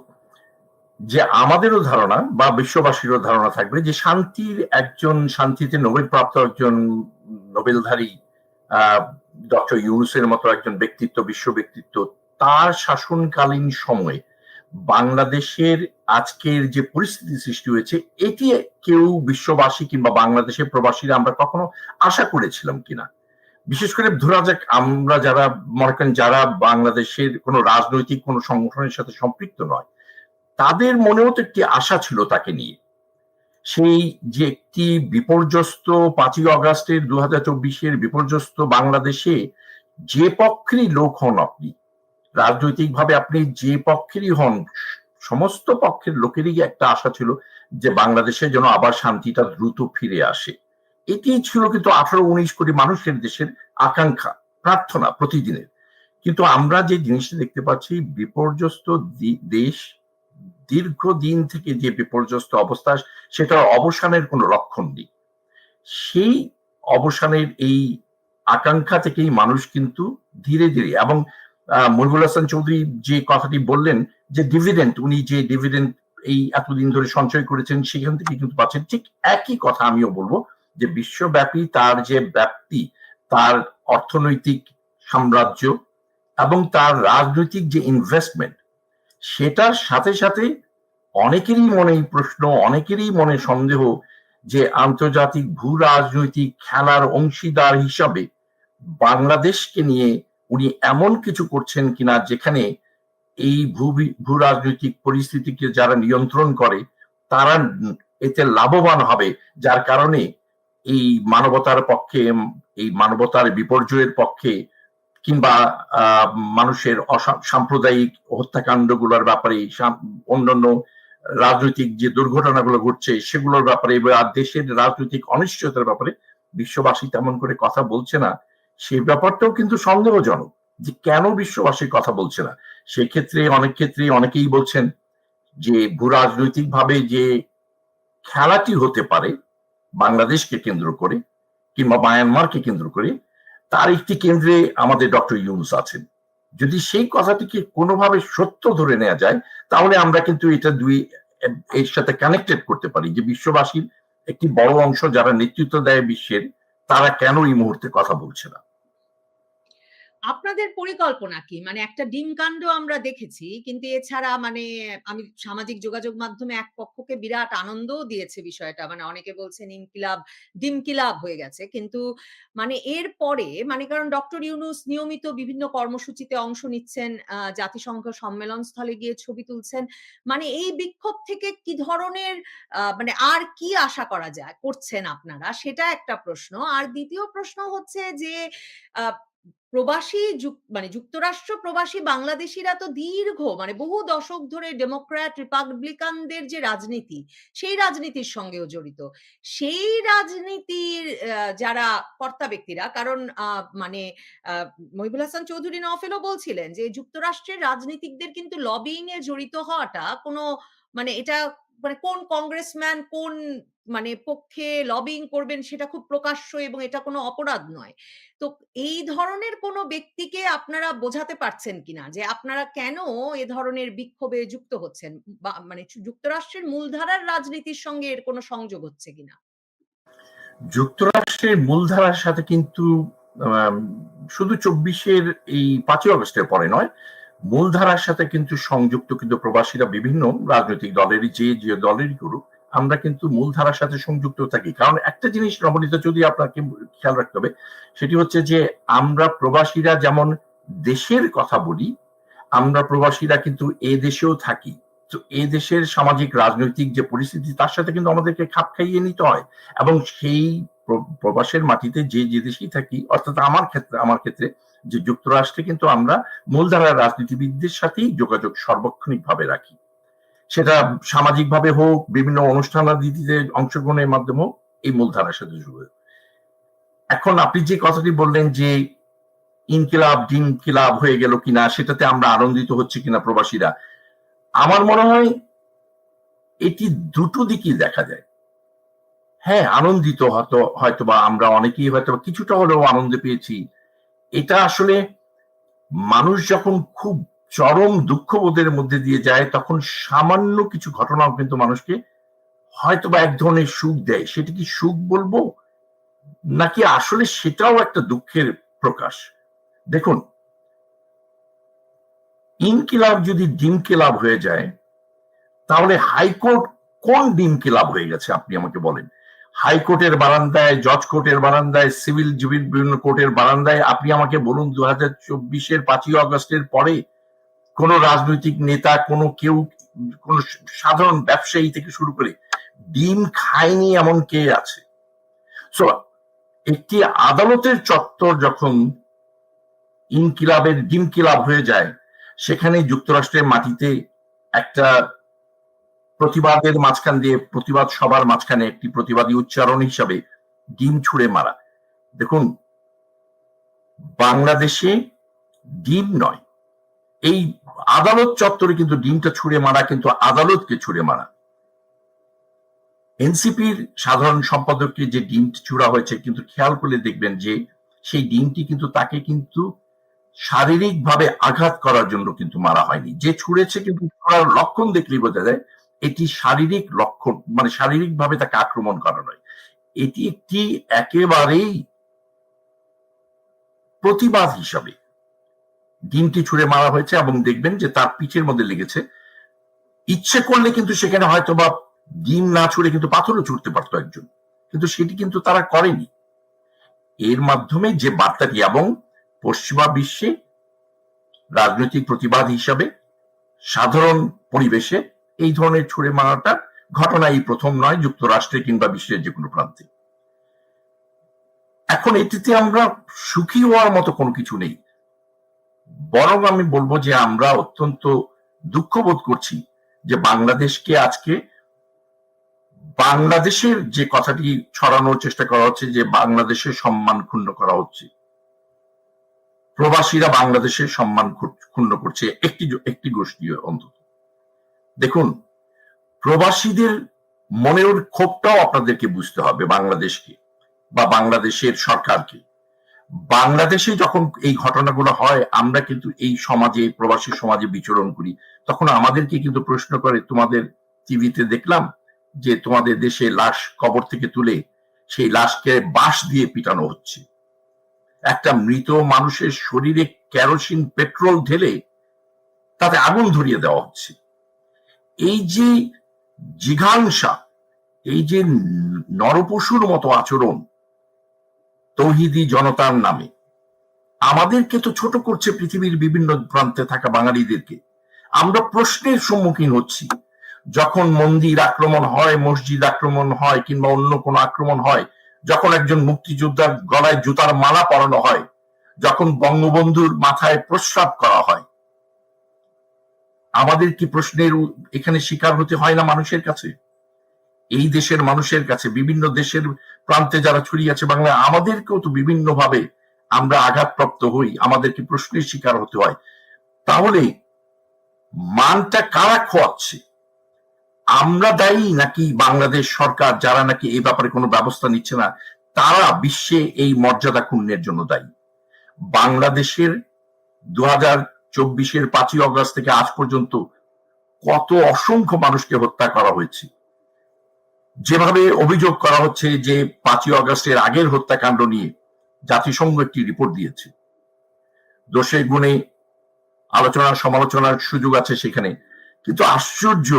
যে আমাদেরও ধারণা বা বিশ্ববাসীরও ধারণা থাকবে যে শান্তিতে নোবেল প্রাপ্ত একজন নোবেলধারী ডক্টর ইউনূসের মতো একজন ব্যক্তিত্ব, বিশ্ব ব্যক্তিত্ব, তার শাসনকালীন সময়ে বাংলাদেশের আজকের যে পরিস্থিতি সৃষ্টি হয়েছে এটি কেউ বিশ্ববাসী কিংবা বাংলাদেশের প্রবাসীরা আমরা কখনো আশা করেছিলাম কিনা। বিশেষ করে ধরা যাক আমরা যারা মনে করেন যারা বাংলাদেশের কোনো রাজনৈতিক কোনো সংগঠনের সাথে সম্পৃক্ত নয়, তাদের মনেও তো একটি আশা ছিল তাকে নিয়ে। সেই যে একটি বিপর্যস্ত 5ই অগাস্টের 2024 বিপর্যস্ত বাংলাদেশে যে পক্ষেরই লোক হন আপনি, রাজনৈতিকভাবে আপনি যে পক্ষেরই হন, সমস্ত পক্ষের লোকেরই একটা আশা ছিল যে বাংলাদেশে যেন আবার শান্তিটা দ্রুত ফিরে আসে। এটি ছিল কিন্তু 18-19 কোটি মানুষের দেশের আকাঙ্ক্ষা, প্রার্থনা প্রতিদিনের। কিন্তু আমরা যে জিনিসটা দেখতে পাচ্ছি, বিপর্যস্ত দেশ দীর্ঘদিন থেকে যে বিপর্যস্ত অবস্থা, সেটার অবসানের কোনো লক্ষণ নেই। সেই অবসানের এই আকাঙ্ক্ষা থেকেই মানুষ কিন্তু ধীরে ধীরে, এবং মহিবুল হাসান চৌধুরী যে কথাটি বললেন যে ডিভিডেন্ড, উনি যে ডিভিডেন্ড এই এতদিন ধরে সঞ্চয় করেছেন সেখান থেকে কিন্তু পাচ্ছেন, ঠিক একই কথা আমিও বলবো যে বিশ্বব্যাপী তার যে ব্যাপ্তি, তার অর্থনৈতিক সাম্রাজ্য এবং তার রাজনৈতিক যে ইনভেস্টমেন্ট, সেটার সাথে সাথে অনেকেরই মনে প্রশ্ন, অনেকেরই মনে সন্দেহ যে আন্তর্জাতিক ভূ রাজনৈতিক খেলার অংশীদার হিসাবে বাংলাদেশকে নিয়ে উনি এমন কিছু করছেন কিনা যেখানে এই ভূ রাজনৈতিক পরিস্থিতিকে যারা নিয়ন্ত্রণ করে তারা এতে লাভবান হবে, যার কারণে এই মানবতার পক্ষে, এই মানবতার বিপর্যয়ের পক্ষে কিংবা মানুষের সাম্প্রদায়িক হত্যাকাণ্ডগুলোর ব্যাপারে, অন্যান্য রাজনৈতিক যে দুর্ঘটনাগুলো ঘটছে সেগুলোর ব্যাপারে, দেশের রাজনৈতিক অনিশ্চয়তার ব্যাপারে বিশ্ববাসী তেমন করে কথা বলছে না, সেই ব্যাপারটাও কিন্তু সন্দেহজনক যে কেন বিশ্ববাসী কথা বলছে না। সেক্ষেত্রে অনেক ক্ষেত্রে অনেকেই বলছেন যে ভূ রাজনৈতিক ভাবে যে খেলাটি হতে পারে বাংলাদেশকে কেন্দ্র করে কিংবা মায়ানমারকে কেন্দ্র করে, তার একটি কেন্দ্রে আমাদের ডক্টর ইউনূস আছেন। যদি সেই কথাটিকে কোনোভাবে সত্য ধরে নেওয়া যায় তাহলে আমরা কিন্তু এটা এর সাথে কানেক্টেড করতে পারি যে বিশ্ববাসীর একটি বড় অংশ যারা নেতৃত্ব দেয় বিশ্বের, তারা কেন এই মুহূর্তে কথা বলছে না। আপনাদের পরিকল্পনা কি? মানে একটা ডিমকাণ্ড আমরা দেখেছি। কিন্তু এছাড়া মানে আমি সামাজিক যোগাযোগ মাধ্যমে এক পক্ষকে বিরাট আনন্দও দিয়েছে বিষয়টা। মানে অনেকে বলছেন ইনকিলাব, ডিমকিলাব হয়ে গেছে। কিন্তু মানে এরপরে মানে কারণ ডক্টর ইউনূস নিয়মিত বিভিন্ন কর্মসূচিতে অংশ নিচ্ছেন, জাতিসংঘ সম্মেলনস্থলে গিয়ে ছবি তুলছেন। মানে এই বিক্ষোভ থেকে কি ধরনের মানে আর কি আশা করা যায় করছেন আপনারা? সেটা একটা প্রশ্ন। আর দ্বিতীয় প্রশ্ন হচ্ছে যে আ প্রবাসী মানে যুক্তরাষ্ট্র প্রবাসী বাংলাদেশীরা তো দীর্ঘ মানে বহু দশক ধরে ডেমোক্র্যাট রিপাবলিকানদের যে রাজনীতি সেই রাজনীতির সঙ্গেও জড়িত। সেই রাজনীতির যারা কর্তা ব্যক্তিরা কারণ মানে মহিবুল হাসান চৌধুরী নওফেলও বলছিলেন যে যুক্তরাষ্ট্রের রাজনীতিকদের কিন্তু লবিং এ জড়িত হওয়াটা কোনো মানে এটা মানে কোন কংগ্রেসম্যান কোন মানে পক্ষে লবিং করবেন সেটা খুব প্রকাশ্য এবং এটা কোনো অপরাধ নয়। তো এই ধরনের কোনো ব্যক্তিকে আপনারা বোঝাতে পারছেন কিনা যে আপনারা কেন এ ধরনের বিক্ষোভে যুক্ত হচ্ছেন? বা মানে যুক্তরাষ্ট্রের মূলধারার রাজনীতির সঙ্গে এর কোনো সংযোগ হচ্ছে কিনা? যুক্তরাষ্ট্রের মূলধারার সাথে কিন্তু আম শুধু ২৪-এর এই ৫ই অগস্টের পরে নয়, মূলধারার সাথে কিন্তু সংযুক্ত কিন্তু প্রবাসীরা বিভিন্ন রাজনৈতিক দলেরই যে দলেরই করুক, আমরা কিন্তু মূলধারার সাথে সংযুক্ত থাকি। কারণ একটা জিনিস নবনীতা যদি আপনাকে খেয়াল রাখতে হবে, সেটি হচ্ছে যে আমরা প্রবাসীরা যেমন দেশের কথা বলি, আমরা প্রবাসীরা কিন্তু এ দেশেও থাকি। তো এ দেশের সামাজিক রাজনৈতিক যে পরিস্থিতি তার সাথে কিন্তু আমাদেরকে খাপ খাইয়ে নিতে হয় এবং সেই প্রবাসের মাটিতে যে দেশেই থাকি, অর্থাৎ আমার ক্ষেত্রে যে যুক্তরাষ্ট্রে কিন্তু আমরা মূলধারার রাজনীতিবিদদের সাথেই যোগাযোগ সার্বক্ষণিকভাবে রাখি। সেটা সামাজিকভাবে হোক, বিভিন্ন অনুষ্ঠানাদিতে অংশগ্রহণের মাধ্যমে হোক, এই মূলধারার সাথে যুক্ত। এখন আপনি যে কথাটি বললেন যে ইনকিলাব ডিনকিলাব হয়ে গেল কিনা, সেটাতে আমরা আনন্দিত হচ্ছি কিনা প্রবাসীরা, আমার মনে হয় এটি দুটো দিকই দেখা যায়। হ্যাঁ, আনন্দিত হয়তোবা আমরা অনেকেই হয়তোবা কিছুটা হলেও আনন্দ পেয়েছি। এটা আসলে মানুষ যখন খুব চরম দুঃখবোধের মধ্যে দিয়ে যায়, তখন সামান্য কিছু ঘটনাও কিন্তু মানুষকে হয়তোবা এক ধরনের সুখ দেয়। সেটা কি সুখ বলবো, নাকি আসলে সেটাও একটা দুঃখের প্রকাশ? দেখুন, ইনকিলাব যদি ডিনকিলাব হয়ে যায়, তাহলে হাইকোর্ট কোন ডিনকিলাব হয়ে গেছে আপনি আমাকে বলেন। হাইকোর্টের বারান্দায়, জজ কোর্টের বারান্দায়, সিভিল বিভিন্ন কোর্টের বারান্দায় আপনি আমাকে বলুন ২০২৪-এর ৫ই অগস্টের পরে কোন রাজনৈতিক নেতা, কেউ, কোন সাধারণ ব্যবসায়ী থেকে শুরু করে ডিম খায়নি এমন কে আছে? সো একটি আদালতের চত্বর যখন ইনকিলাবের ডিনকিলাব হয়ে যায়, সেখানে যুক্তরাষ্ট্রের মাটিতে একটা প্রতিবাদের মাঝখান দিয়ে, প্রতিবাদ সবার মাঝখানে একটি প্রতিবাদী উচ্চারণ হিসাবে ডিম ছুঁড়ে মারা। দেখুন, বাংলাদেশে ডিম নয়, এই আদালত চত্বরে কিন্তু ডিমটা ছুঁড়ে মারা কিন্তু আদালতকে ছুঁড়ে মারা। এনসিপির সাধারণ সম্পাদককে যে ডিমটি ছুড়া হয়েছে, কিন্তু খেয়াল করলে দেখবেন যে সেই ডিমটি কিন্তু তাকে কিন্তু শারীরিকভাবে আঘাত করার জন্য কিন্তু মারা হয়নি। যে ছুঁড়েছে কিন্তু ছুড়ার লক্ষণ দেখলেই বোঝা যায় এটি শারীরিক লক্ষণ, মানে শারীরিকভাবে তাকে আক্রমণ করা নয়। এটি একটি একেবারেই প্রতিবাদ হিসাবে ডিমটি ছুঁড়ে মারা হয়েছে এবং দেখবেন যে তার পিঠের মধ্যে লেগেছে। ইচ্ছে করলে কিন্তু সেখানে হয়তো বা ডিম না ছুঁড়ে কিন্তু পাথরও ছুটতে পারতো একজন, কিন্তু সেটি কিন্তু তারা করেনি। এর মাধ্যমে যে বার্তাটি, এবং পশ্চিমা বিশ্বে রাজনৈতিক প্রতিবাদ হিসাবে সাধারণ পরিবেশে এই ধরনের ছুঁড়ে মারাটা ঘটনা এই প্রথম নয়, যুক্তরাষ্ট্রে কিংবা বিশ্বের যে কোনো প্রান্তে। এখন এটিতে আমরা সুখী হওয়ার মতো কোনো কিছু নেই, বরং আমি বলবো যে আমরা অত্যন্ত দুঃখ বোধ করছি যে বাংলাদেশকে আজকে, বাংলাদেশের যে কথাটি ছড়ানোর চেষ্টা করা হচ্ছে যে বাংলাদেশের সম্মান ক্ষুণ্ণ করা হচ্ছে, প্রবাসীরা বাংলাদেশের সম্মান ক্ষুণ্ণ করছে একটি গোষ্ঠী অন্তত। দেখুন, প্রবাসীদের মনের ক্ষোভটাও আপনাদেরকে বুঝতে হবে, বাংলাদেশকে বা বাংলাদেশের সরকারকে। বাংলাদেশে যখন এই ঘটনাগুলো হয়, আমরা কিন্তু এই সমাজে, প্রবাসী সমাজে বিচরণ করি, তখন আমাদেরকে কিন্তু প্রশ্ন করে, তোমাদের টিভিতে দেখলাম যে তোমাদের দেশে লাশ কবর থেকে তুলে সেই লাশকে বাঁশ দিয়ে পিটানো হচ্ছে, একটা মৃত মানুষের শরীরে কেরোসিন পেট্রোল ঢেলে তাতে আগুন ধরিয়ে দেওয়া হচ্ছে। এই যে জিঘাংসা, এই যে নরপশুর মতো আচরণ তৌহিদি জনতার নামে, আমাদেরকে তো ছোট করছে পৃথিবীর বিভিন্ন প্রান্তে থাকা বাঙালিদেরকে। আমরা প্রশ্নের সম্মুখীন হচ্ছি যখন মন্দির আক্রমণ হয়, মসজিদ আক্রমণ হয়, কিংবা অন্য কোনো আক্রমণ হয়, যখন একজন মুক্তিযোদ্ধার গলায় জুতার মালা পরানো হয়, যখন বঙ্গবন্ধুর মাথায় প্রস্রাব করা হয়, আমাদের কি প্রশ্নের এখানে শিকার হতে হয় না মানুষের কাছে? এই দেশের মানুষের কাছে, বিভিন্ন দেশের প্রান্তে যারা ছড়িয়ে আছে বাংলায়, আমাদেরকেও তো বিভিন্ন ভাবে আমরা আঘাতপ্রাপ্ত হই, আমাদেরকে প্রশ্নের শিকার হতে হয়। তাহলে মানটা কারা খোয়াচ্ছে? আমরা দায়ী নাকি বাংলাদেশ সরকার, যারা নাকি এই ব্যাপারে কোনো ব্যবস্থা নিচ্ছে না, তারা বিশ্বে এই মর্যাদা ক্ষুণ্ণের জন্য দায়ী? বাংলাদেশের 2024-এর 5ই অগস্ট থেকে আজ পর্যন্ত কত অসংখ্য মানুষকে হত্যা করা হয়েছে। যেভাবে অভিযোগ করা হচ্ছে যে 5ই অগস্টের আগের হত্যাকাণ্ড নিয়ে জাতিসংঘ একটি রিপোর্ট দিয়েছে, দোষে গুণে আলোচনা সমালোচনার সুযোগ আছে সেখানে, কিন্তু আশ্চর্য,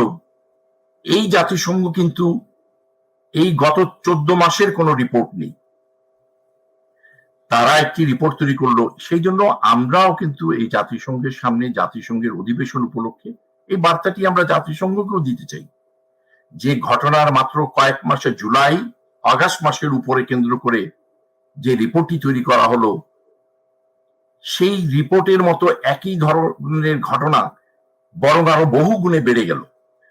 এই জাতিসংঘ কিন্তু এই গত 14 মাসের কোনো রিপোর্ট নেই। তারা একটি রিপোর্ট তৈরি করলো, সেই জন্য আমরাও কিন্তু এই জাতিসংঘের সামনে, জাতিসংঘের অধিবেশন উপলক্ষে এই বার্তাটি আমরা জাতিসংঘকেও দিতে চাই, যে ঘটনার মাত্র কয়েক মাসে, জুলাই আগস্ট মাসের উপরে কেন্দ্র করে যে রিপোর্টটি তৈরি করা হলো, সেই রিপোর্টের মতো একই ধরনের ঘটনা বরং আরো বহু গুণে বেড়ে গেল।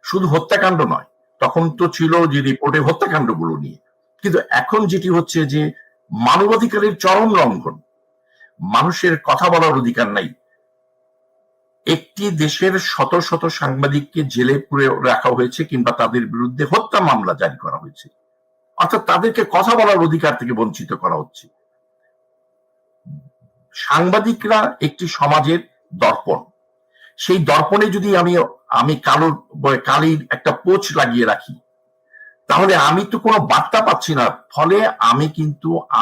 শুধু হত্যাকাণ্ড নয়, তখন তো ছিল যে রিপোর্টে হত্যাকাণ্ডগুলো নিয়ে, কিন্তু এখন যেটি হচ্ছে যে মানবাধিকারের চরম লঙ্ঘন, মানুষের কথা বলার অধিকার নাই। একটি দেশের শত শত সাংবাদিককে জেলে পুরে রাখা হয়েছে কিংবা তাদের বিরুদ্ধে হত্যা মামলা জারি করা হয়েছে, অর্থাৎ তাদেরকে কথা বলার অধিকার থেকে বঞ্চিত করা হচ্ছে। সাংবাদিকরা একটি সমাজের দর্পণ, সেই দর্পণে যদি আমি কালির একটা পোচ লাগিয়ে রাখি, তাহলে আমি তো কোনো বার্তা পাচ্ছি না। ফলে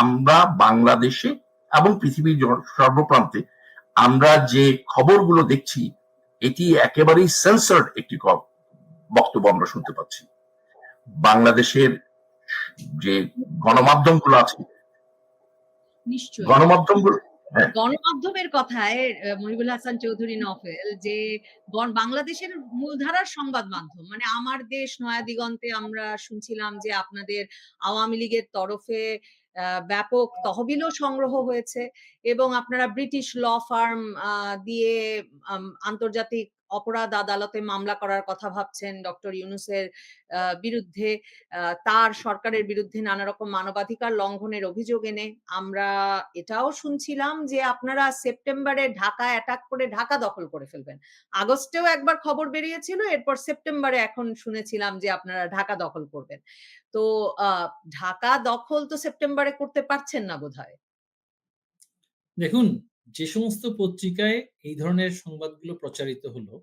আমরা বাংলাদেশে এবং পৃথিবীর সর্বপ্রান্তে আমরা যে খবরগুলো দেখছি, এটি একেবারেই সেন্সর্ড একটি বক্তব্য আমরা শুনতে পাচ্ছি। বাংলাদেশের যে গণমাধ্যমগুলো আছে, নিশ্চয়ই গণমাধ্যমগুলো, হ্যাঁ, গণমাধ্যমের কথায় মহিবুল হাসান চৌধুরী নফেল, যে বাংলাদেশের মূলধারার সংবাদ মাধ্যম মানে আমার দেশ, নয়া দিগন্তে আমরা শুনছিলাম যে আপনাদের আওয়ামী লীগের তরফে ব্যাপক তহবিলও সংগ্রহ হয়েছে এবং আপনারা ব্রিটিশ ল ফার্ম দিয়ে আন্তর্জাতিক অপরাধ আদালতে মামলা করার কথা ভাবছেন ডক্টর ইউনূসের বিরুদ্ধে, তার সরকারের বিরুদ্ধে নানা রকম মানবাধিকার লঙ্ঘনের অভিযোগ এনে। আমরা এটাও শুনছিলাম যে আপনারা সেপ্টেম্বরে ঢাকা অ্যাটাক করে ঢাকা দখল করে ফেলবেন। আগস্টেও একবার খবর বেরিয়েছিল, এরপর সেপ্টেম্বরে এখন শুনেছিলাম যে আপনারা ঢাকা দখল করবেন। তো ঢাকা দখল তো সেপ্টেম্বরে করতে পারছেন না বোধহয়। দেখুন, যে সমস্ত পত্রিকায় এই ধরনের সংবাদগুলো প্রচারিত হলো,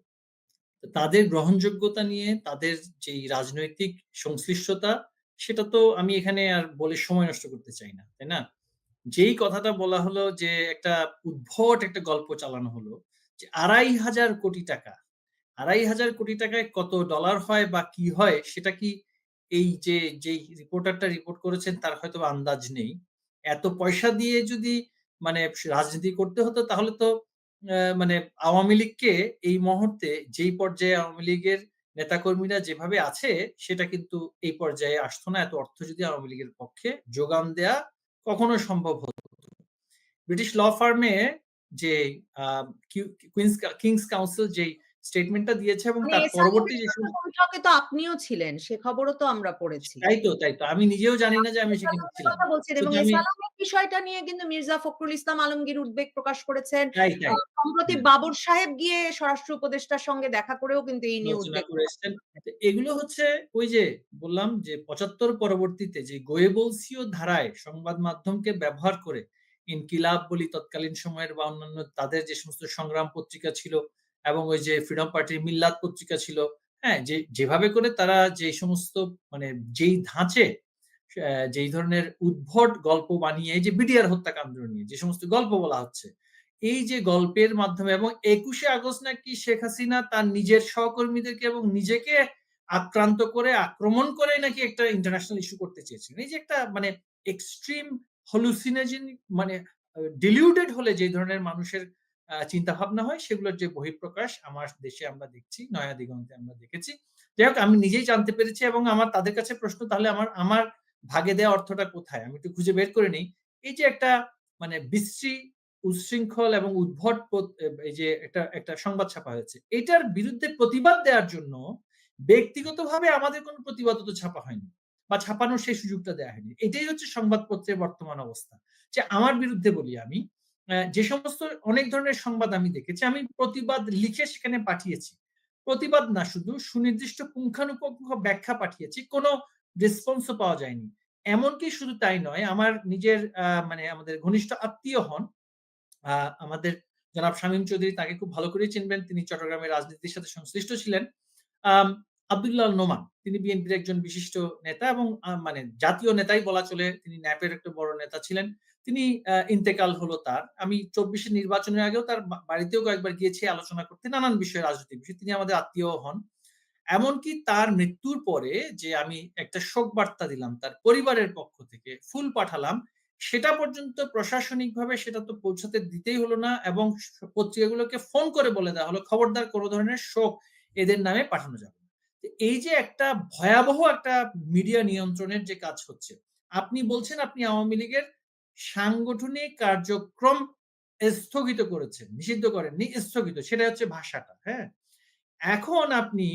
তাদের গ্রহণযোগ্যতা নিয়ে তাদের যেই রাজনৈতিক সংশ্লিষ্টতা, সেটা তো আমি এখানে আর বলে সময় নষ্ট করতে চাই না, তাই না? যেই কথাটা বলা হলো যে একটা উদ্ভট একটা গল্প চালানো হলো যে ২,৫০০ কোটি টাকা, ২,৫০০ কোটি টাকায় কত ডলার হয় বা কি হয় সেটা কি এই যেই রিপোর্টারটা রিপোর্ট করেছেন তার হয়তোবা আন্দাজ নেই। এত পয়সা দিয়ে যদি মানে রাজনীতি করতে হতো তাহলে তো মানে আওয়ামী লীগকে এই মুহূর্তে যেই পর্যায়ে আওয়ামী লীগের নেতাকর্মীরা যেভাবে আছে সেটা কিন্তু এই পর্যায়ে আসতো না। এত অর্থ যদি আওয়ামী লীগের পক্ষে যোগান দেয়া কখনো সম্ভব হতো। ব্রিটিশ ল ফার্মে যে আ কিংস কাউন্সিল যেই স্টেটমেন্টটা দিয়েছে এবং মানে তার পরবর্তী যে এসআইআর বৈঠকে তো আপনিও ছিলেন। সে খবরও তো আমরা পড়েছি। তাই তো। আমি নিজেও জানি না যে আমি সেখানে এসালামের ছিলাম। কথা বলছেন এবং শুধু আমি এসালামের বিষয়টা নিয়ে কিন্তু মির্জা ফখরুল ইসলাম আলমগীর উদ্বেগ প্রকাশ করেছেন। তাই। সম্প্রতি হুম। বাবর সাহেব গিয়ে স্বরাষ্ট্র উপদেষ্টার সঙ্গে দেখা করেও কিন্তু এই নিয়ে আলোচনা উদ্বেগ করে প্রকাশ এসছেন। করেছেন। তো এগুলো হচ্ছে ওই যে বললাম যে ৭৫ পরবর্তীতে যে গোয়েবলসীয় ধারায় সংবাদ মাধ্যমকে ব্যবহার করে ইনকিলাব বলি তৎকালীন সময়ের বা অন্যান্য তাদের যে সমস্ত সংগ্রাম পত্রিকা ছিল এবং ওই যে ফ্রিডম পার্টির মিল্লাত পত্রিকা ছিল, হ্যাঁ? যেভাবে করে তারা যে সমস্ত মানে যেই ধাঁচে যেই ধরনের উদ্ভট গল্প বানিয়ে এই যে বিডিআর হত্যাকাণ্ড নিয়ে যে সমস্ত গল্প বলা হচ্ছে, এই যে গল্পের মাধ্যমে এবং ২১শে আগস্ট নাকি শেখ হাসিনা তার নিজের সহকর্মীদেরকে এবং নিজেকে আক্রান্ত করে আক্রমণ করে নাকি একটা ইন্টারন্যাশনাল ইস্যু করতে চেয়েছিলেন। এই যে একটা মানে এক্সট্রিম হ্যালুসিনোজেনিক মানে ডিলিউটেড হলে যে ধরনের মানুষের চিন্তাভাবনা হয় সেগুলোর যে বহিঃপ্রকাশ আমার দেশে আমরা দেখছি, নয়া দিগন্তে আমরা দেখেছি। যাই হোক আমি নিজেই জানতে পেরেছি এবং আমার তাদের কাছে প্রশ্ন তাহলে আমার ভাগে দেওয়া অর্থটা কোথায়? আমি একটু খুঁজে বের করে নেই। এই যে একটা মানে বিশ্রী, উচ্ছৃঙ্খল এবং উদ্ভট এই যে একটা সংবাদ ছাপা হয়েছে। এটার বিরুদ্ধে প্রতিবাদ দেওয়ার জন্য ব্যক্তিগতভাবে আমাদের কোনো প্রতিবাদও তো ছাপা হয়নি বা ছাপানোর সেই সুযোগটা দেয়া হয়নি। এটাই হচ্ছে সংবাদপত্রের বর্তমান অবস্থা। যে আমার বিরুদ্ধে বলি আমি, যে সমস্ত অনেক ধরনের সংবাদ আমি দেখেছি, আমি প্রতিবাদ লিখে সেখানে পাঠিয়েছি। প্রতিবাদ না, শুধু সুনির্দিষ্ট পুঙ্খানুপুঙ্খ ব্যাখ্যা পাঠিয়েছি। কোনো রেসপন্সও পাওয়া যায়নি। এমনকি শুধু তাই নয়, আমার নিজের মানে আমাদের ঘনিষ্ঠ আত্মীয় হন, আ আমাদের জনাব শামীম চৌধুরী, তাকে খুব ভালো করেই চিনবেন। তিনি চট্টগ্রামের রাজনীতির সাথে সংশ্লিষ্ট ছিলেন। আম আব্দুল্লাহ নোমান, তিনি বিএনপির একজন বিশিষ্ট নেতা এবং মানে জাতীয় নেতাই বলা চলে। তিনি ন্যাপের একটা বড় নেতা ছিলেন। তিনি ইন্তেকাল হলো তার। আমি ২৪ এর নির্বাচনের আগেও তার বাড়িতেও কয়েকবার গিয়েছি আলোচনা করতে, নানান বিষয়ে, রাজনৈতিক বিষয়। তিনি আমাদের আত্মীয়ও হন। এমনকি তার মৃত্যুর পরে যে আমি একটা শোক বার্তা দিলাম তার পরিবারের পক্ষ থেকে, ফুল পাঠালাম, সেটা পর্যন্ত প্রশাসনিকভাবে সেটা তো পৌঁছাতে দিতেই হলো না, এবং পত্রিকাগুলোকে ফোন করে বলে দেওয়া হলো, খবরদার কোন ধরনের শোক এদের নামে পাঠানো যাবে না। তো এই যে একটা ভয়াবহ একটা মিডিয়া নিয়ন্ত্রণের যে কাজ হচ্ছে, আপনি বলছেন আপনি আওয়ামী লীগের সাংগঠনিক কার্যক্রম স্থগিত করেছেন, নিষিদ্ধ করেননি, স্থগিত। সেটা হচ্ছে ভাষাটা, হ্যাঁ? এখন আপনি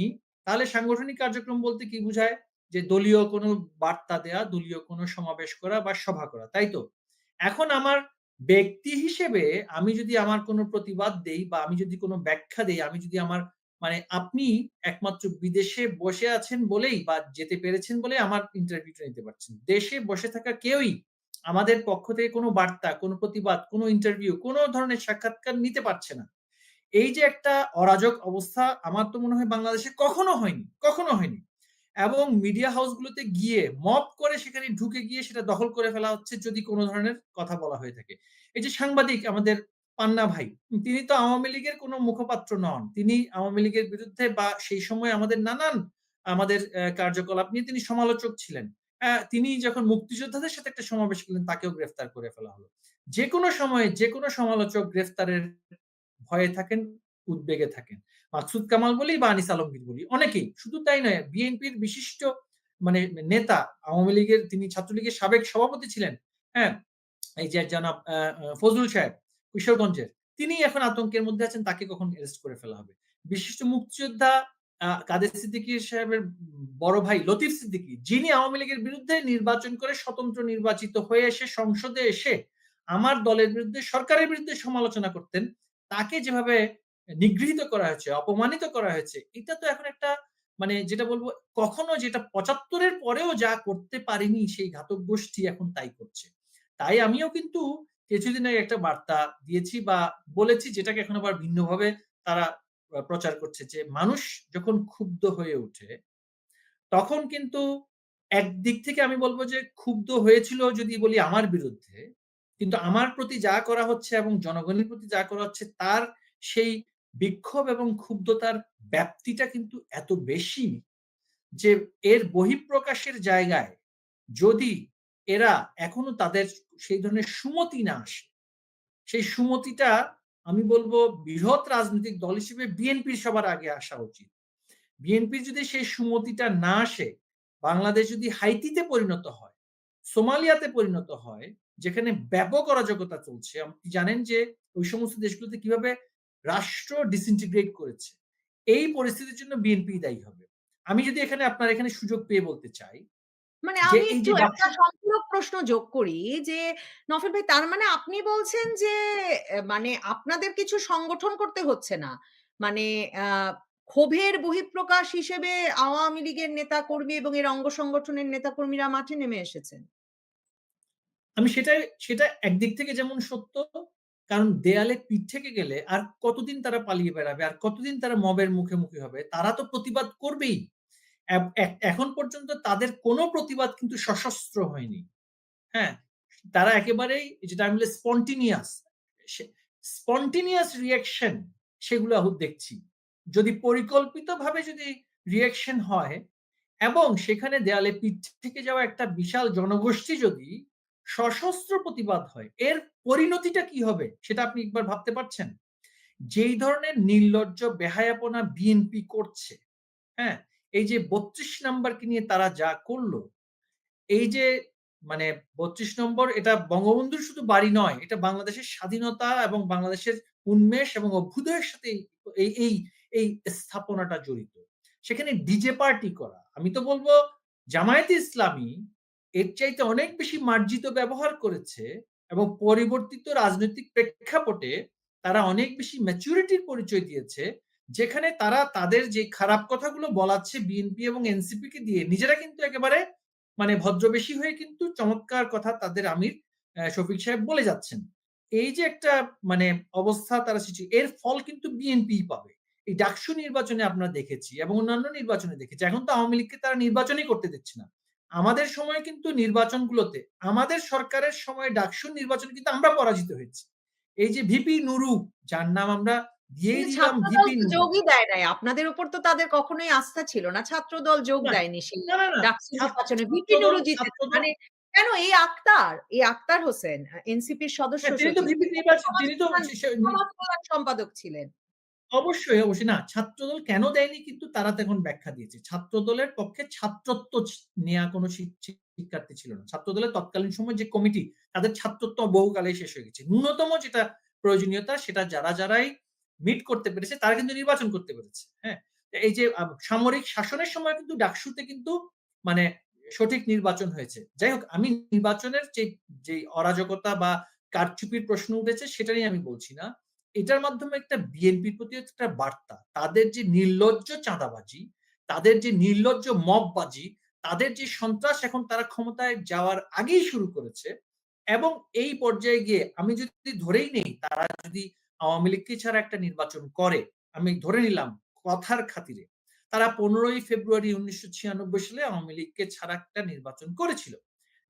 তাহলে সাংগঠনিক কার্যক্রম বলতে কি বুঝায়? যে দলীয় কোনো বার্তা দেয়া, দলীয় কোনো সমাবেশ করা বা সভা করা, তাই তো? এখন আমার ব্যক্তি হিসেবে আমি যদি আমার কোনো প্রতিবাদ দেই বা আমি যদি কোনো ব্যাখ্যা দেই, আমি যদি আমার মানে আপনি একমাত্র বিদেশে বসে আছেন বলেই বা যেতে পেরেছেন বলেই আমার ইন্টারভিউটা নিতে পারছেন। দেশে বসে থাকা কেউই আমাদের পক্ষ থেকে কোনো বার্তা, কোনো প্রতিবাদ, কোনো ইন্টারভিউ, কোনো ধরনের সাক্ষাৎকার নিতে পারছে না। এই যে একটা অরাজক অবস্থা, আমার তো মনে হয় বাংলাদেশে কখনো হয়নি, কখনো হয়নি। এবং মিডিয়া হাউস গুলোতে গিয়ে মব করে সেখানে ঢুকে গিয়ে সেটা দখল করে ফেলা হচ্ছে যদি কোন ধরনের কথা বলা হয়ে থাকে। এই যে সাংবাদিক আমাদের পান্না ভাই, তিনি তো আওয়ামী লীগের কোন মুখপাত্র নন। তিনি আওয়ামী লীগের বিরুদ্ধে বা সেই সময় আমাদের নানান আমাদের কার্যকলাপ নিয়ে তিনি সমালোচক ছিলেন। তিনি যখন মুক্তিযোদ্ধাদের সাথে একটা সমাবেশ করলেন, তাকেও গ্রেফতার করে ফেলা হলো। যেকোনো সময়ে যেকোনো সমালোচক গ্রেফতারের ভয়ে থাকেন, উদ্বেগে থাকেন। মাকসুদ কামাল বলি বা আনিস আলমগীর বলি, অনেকেই। শুধু তাই নয়, বিএনপির বিশিষ্ট মানে নেতা, আওয়ামী লীগের, তিনি ছাত্রলীগের সাবেক সভাপতি ছিলেন। হ্যাঁ? এই যে জনাব ফজলুল সাহেব কিশোরগঞ্জের, তিনি এখন আতঙ্কের মধ্যে আছেন, তাকে কখন অ্যারেস্ট করে ফেলা হবে। বিশিষ্ট মুক্তিযোদ্ধা কাদের সিদ্দিকী সাহেবের বড় ভাই লতিফ সিদ্দিকী, যিনি আওয়ামী লীগের বিরুদ্ধে নির্বাচন করে স্বতন্ত্র নির্বাচিত হয়ে এসে সংসদে এসে আমার দলের বিরুদ্ধে, সরকারের বিরুদ্ধে সমালোচনা করতেন, তাকে যেভাবে নিগৃহীত করা হয়েছে, অপমানিত করা হয়েছে, এটা তো এখন একটা মানে যেটা বলবো, কখনো যেটা ৭৫ এর পরেও যা করতে পারেনি সেই ঘাতক গোষ্ঠী এখন তাই করছে। তাই আমিও কিন্তু কিছুদিন আগে একটা বার্তা দিয়েছি বা বলেছি, যেটাকে এখন আবার ভিন্নভাবে তারা প্রচার করছে, যে মানুষ যখন ক্ষুব্ধ হয়ে ওঠে, তখন কিন্তু একদিক থেকে আমি বলব যে ক্ষুব্ধ হয়েছিল যদি বলি আমার বিরুদ্ধে, কিন্তু আমার প্রতি যা করা হচ্ছে এবং জনগণের প্রতি যা করা হচ্ছে, তার সেই বিক্ষোভ এবং ক্ষুব্ধতার ব্যাপ্তিটা কিন্তু এত বেশি যে এর বহিঃপ্রকাশের জায়গায় যদি এরা এখনো তাদের সেই ধরনের সুমতি না আসে, সেই সুমতিটা আমি বলব বৃহৎ রাজনৈতিক দল হিসেবে বিএনপির সবার আগে আসা উচিত। বিএনপির যদি সেই সুমতিটা না আসে, বাংলাদেশ যদি হাইতিতে পরিণত হয়, সোমালিয়াতে পরিণত হয়, যেখানে ব্যাপক অরাজকতা চলছে, আপনি জানেন যে ওই সমস্ত দেশগুলোতে কিভাবে রাষ্ট্র ডিসইন্টিগ্রেট করেছে। এই পরিস্থিতির জন্য বিএনপি দায়ী হবে। আমি যদি এখানে আপনার এখানে সুযোগ পেয়ে বলতে চাই মানে যে আমি এই একটু যে একটা সম্পূরক প্রশ্ন যোগ করি যে, নফেল ভাই, তার মানে আপনি বলছেন যে মানে আপনাদের কিছু সংগঠন করতে হচ্ছে না। মানে আ ক্ষোভের বহিঃপ্রকাশ হিসেবে আওয়ামী লীগের নেতাকর্মী এবং এর অঙ্গ সংগঠনের নেতাকর্মীরা মাঠে নেমে এসেছেন। আমি সেটা একদিক থেকে যেমন সত্য, কারণ দেয়ালে পিঠ থেকে গেলে আর কতদিন তারা পালিয়ে বেড়াবে? আর কতদিন তারা মবের মুখোমুখি হবে? তারা তো প্রতিবাদ করবেই। এখন পর্যন্ত তাদের কোনো প্রতিবাদ কিন্তু সশস্ত্র হয়নি। হ্যাঁ? তারা একেবারেই যেটা আমি বলি স্পন্টেনিয়াস, সে স্পন্টেনিয়াস রিঅ্যাকশন সেগুলো দেখছি। যদি পরিকল্পিতভাবে যদি রিঅ্যাকশন হয় এবং সেখানে দেয়ালে পিঠ থেকে যাওয়া একটা বিশাল জনগোষ্ঠী যদি সশস্ত্র প্রতিবাদ হয়, এর পরিণতিটা কি হবে? সেটা আপনি একবার ভাবতে পারছেন? যেই ধরনের নির্লজ্জ বেহায়াপনা বিএনপি করছে, হ্যাঁ? এই যে ৩২ নাম্বারকে নিয়ে তারা যা করল, এই যে মানে ৩২ নম্বর, এটা বঙ্গবন্ধুর শুধু বাড়ি নয়, এটা বাংলাদেশের স্বাধীনতা এবং বাংলাদেশের উন্মেষ এবং অভ্যুদয়ের সাথে এই এই এই স্থাপনাটা জড়িত। সেখানে ডিজে পার্টি করা, আমি তো বলব জামায়াতে ইসলামী এর চাইতে অনেক বেশি মার্জিত ব্যবহার করেছে এবং পরিবর্তিত রাজনৈতিক প্রেক্ষাপটে তারা অনেক বেশি ম্যাচুরিটির পরিচয় দিয়েছে, যেখানে তারা তাদের যে খারাপ কথাগুলো বলাচ্ছে বিএনপি এবং এনসিপি কে দিয়ে, নিজেরা কিন্তু একেবারে মানে ভদ্রবেশী হয়ে কিন্তু চমৎকার কথা তাদের আমির শফিক সাহেব বলে যাচ্ছেন। এই যে একটা মানে অবস্থা তারা সৃষ্টি, এর ফল কিন্তু বিএনপি পাবে। এই ডাকসু নির্বাচনে আমরা দেখেছি এবং অন্যান্য নির্বাচনে দেখেছি। এখন তো আওয়ামী লীগকে তারা নির্বাচনই করতে দিচ্ছে না। আমাদের সময় কিন্তু নির্বাচনগুলোতে, আমাদের সরকারের সময় ডাকসু নির্বাচন কিন্তু আমরা পরাজিত হয়েছি। এই যে ভিপি নুরু, যার নাম আমরা দিয়েই কিন্তু দিলাম ছাত্রদল ভিপি তো নুরু। যোগই দেয় নাই। আপনাদের উপর তো তাদের কখনোই আস্থা ছিল না। ছাত্রদল যোগ না, দেয়নি সেই না, না, না। ডাকসু নির্বাচনে। ভিপি ছাত্রদল নুরু জিতেছে। ছাত্রদল মানে কেন এই আক্তার হোসেন এনসিপির সদস্য হ্যাঁ, তিনি তো সচিব। ভিপি তিনি তো নির্বাচন, তিনি তো সমাজ কল্যাণ সম্পাদক ছিলেন। অবশ্যই, অবশ্যই। না, ছাত্রদল কেন দেয়নি কিন্তু তারা তো এখন ব্যাখ্যা দিয়েছে। ছাত্রদলের পক্ষে ছাত্রত্ব নেয়া কোন শিক্ষার্থী ছিল না। ছাত্রদলের তৎকালীন সময় যে কমিটি, তাদের ছাত্রত্ব বহুকালেই শেষ হয়ে গেছে। ন্যূনতম যেটা প্রয়োজনীয়তা সেটা যারাই মিট করতে পেরেছে তারা কিন্তু নির্বাচন করতে পেরেছে। হ্যাঁ? এই যে সামরিক শাসনের সময় কিন্তু ডাকসুতে কিন্তু মানে সঠিক নির্বাচন হয়েছে। যাই হোক, আমি নির্বাচনের যে অরাজকতা বা কারচুপির প্রশ্ন উঠেছে সেটা নিয়ে আমি বলছি না। এটার মাধ্যমে একটা বিএনপির প্রতি একটা বার্তা। তাদের যে নির্লজ্জ চাঁদাবাজি, তাদের যে নির্লজ্জ মববাজি, তাদের যে সন্ত্রাস এখন তারা ক্ষমতায় যাওয়ার আগেই শুরু করেছে এবং এই পর্যায়ে গিয়ে আমি যদি ধরেই নেই তারা যদি আওয়ামী লীগকে ছাড়া একটা নির্বাচন করে, আমি ধরে নিলাম কথার খাতিরে, তারা 15ই ফেব্রুয়ারি 1996 সালে আওয়ামী লীগকে ছাড়া একটা নির্বাচন করেছিল।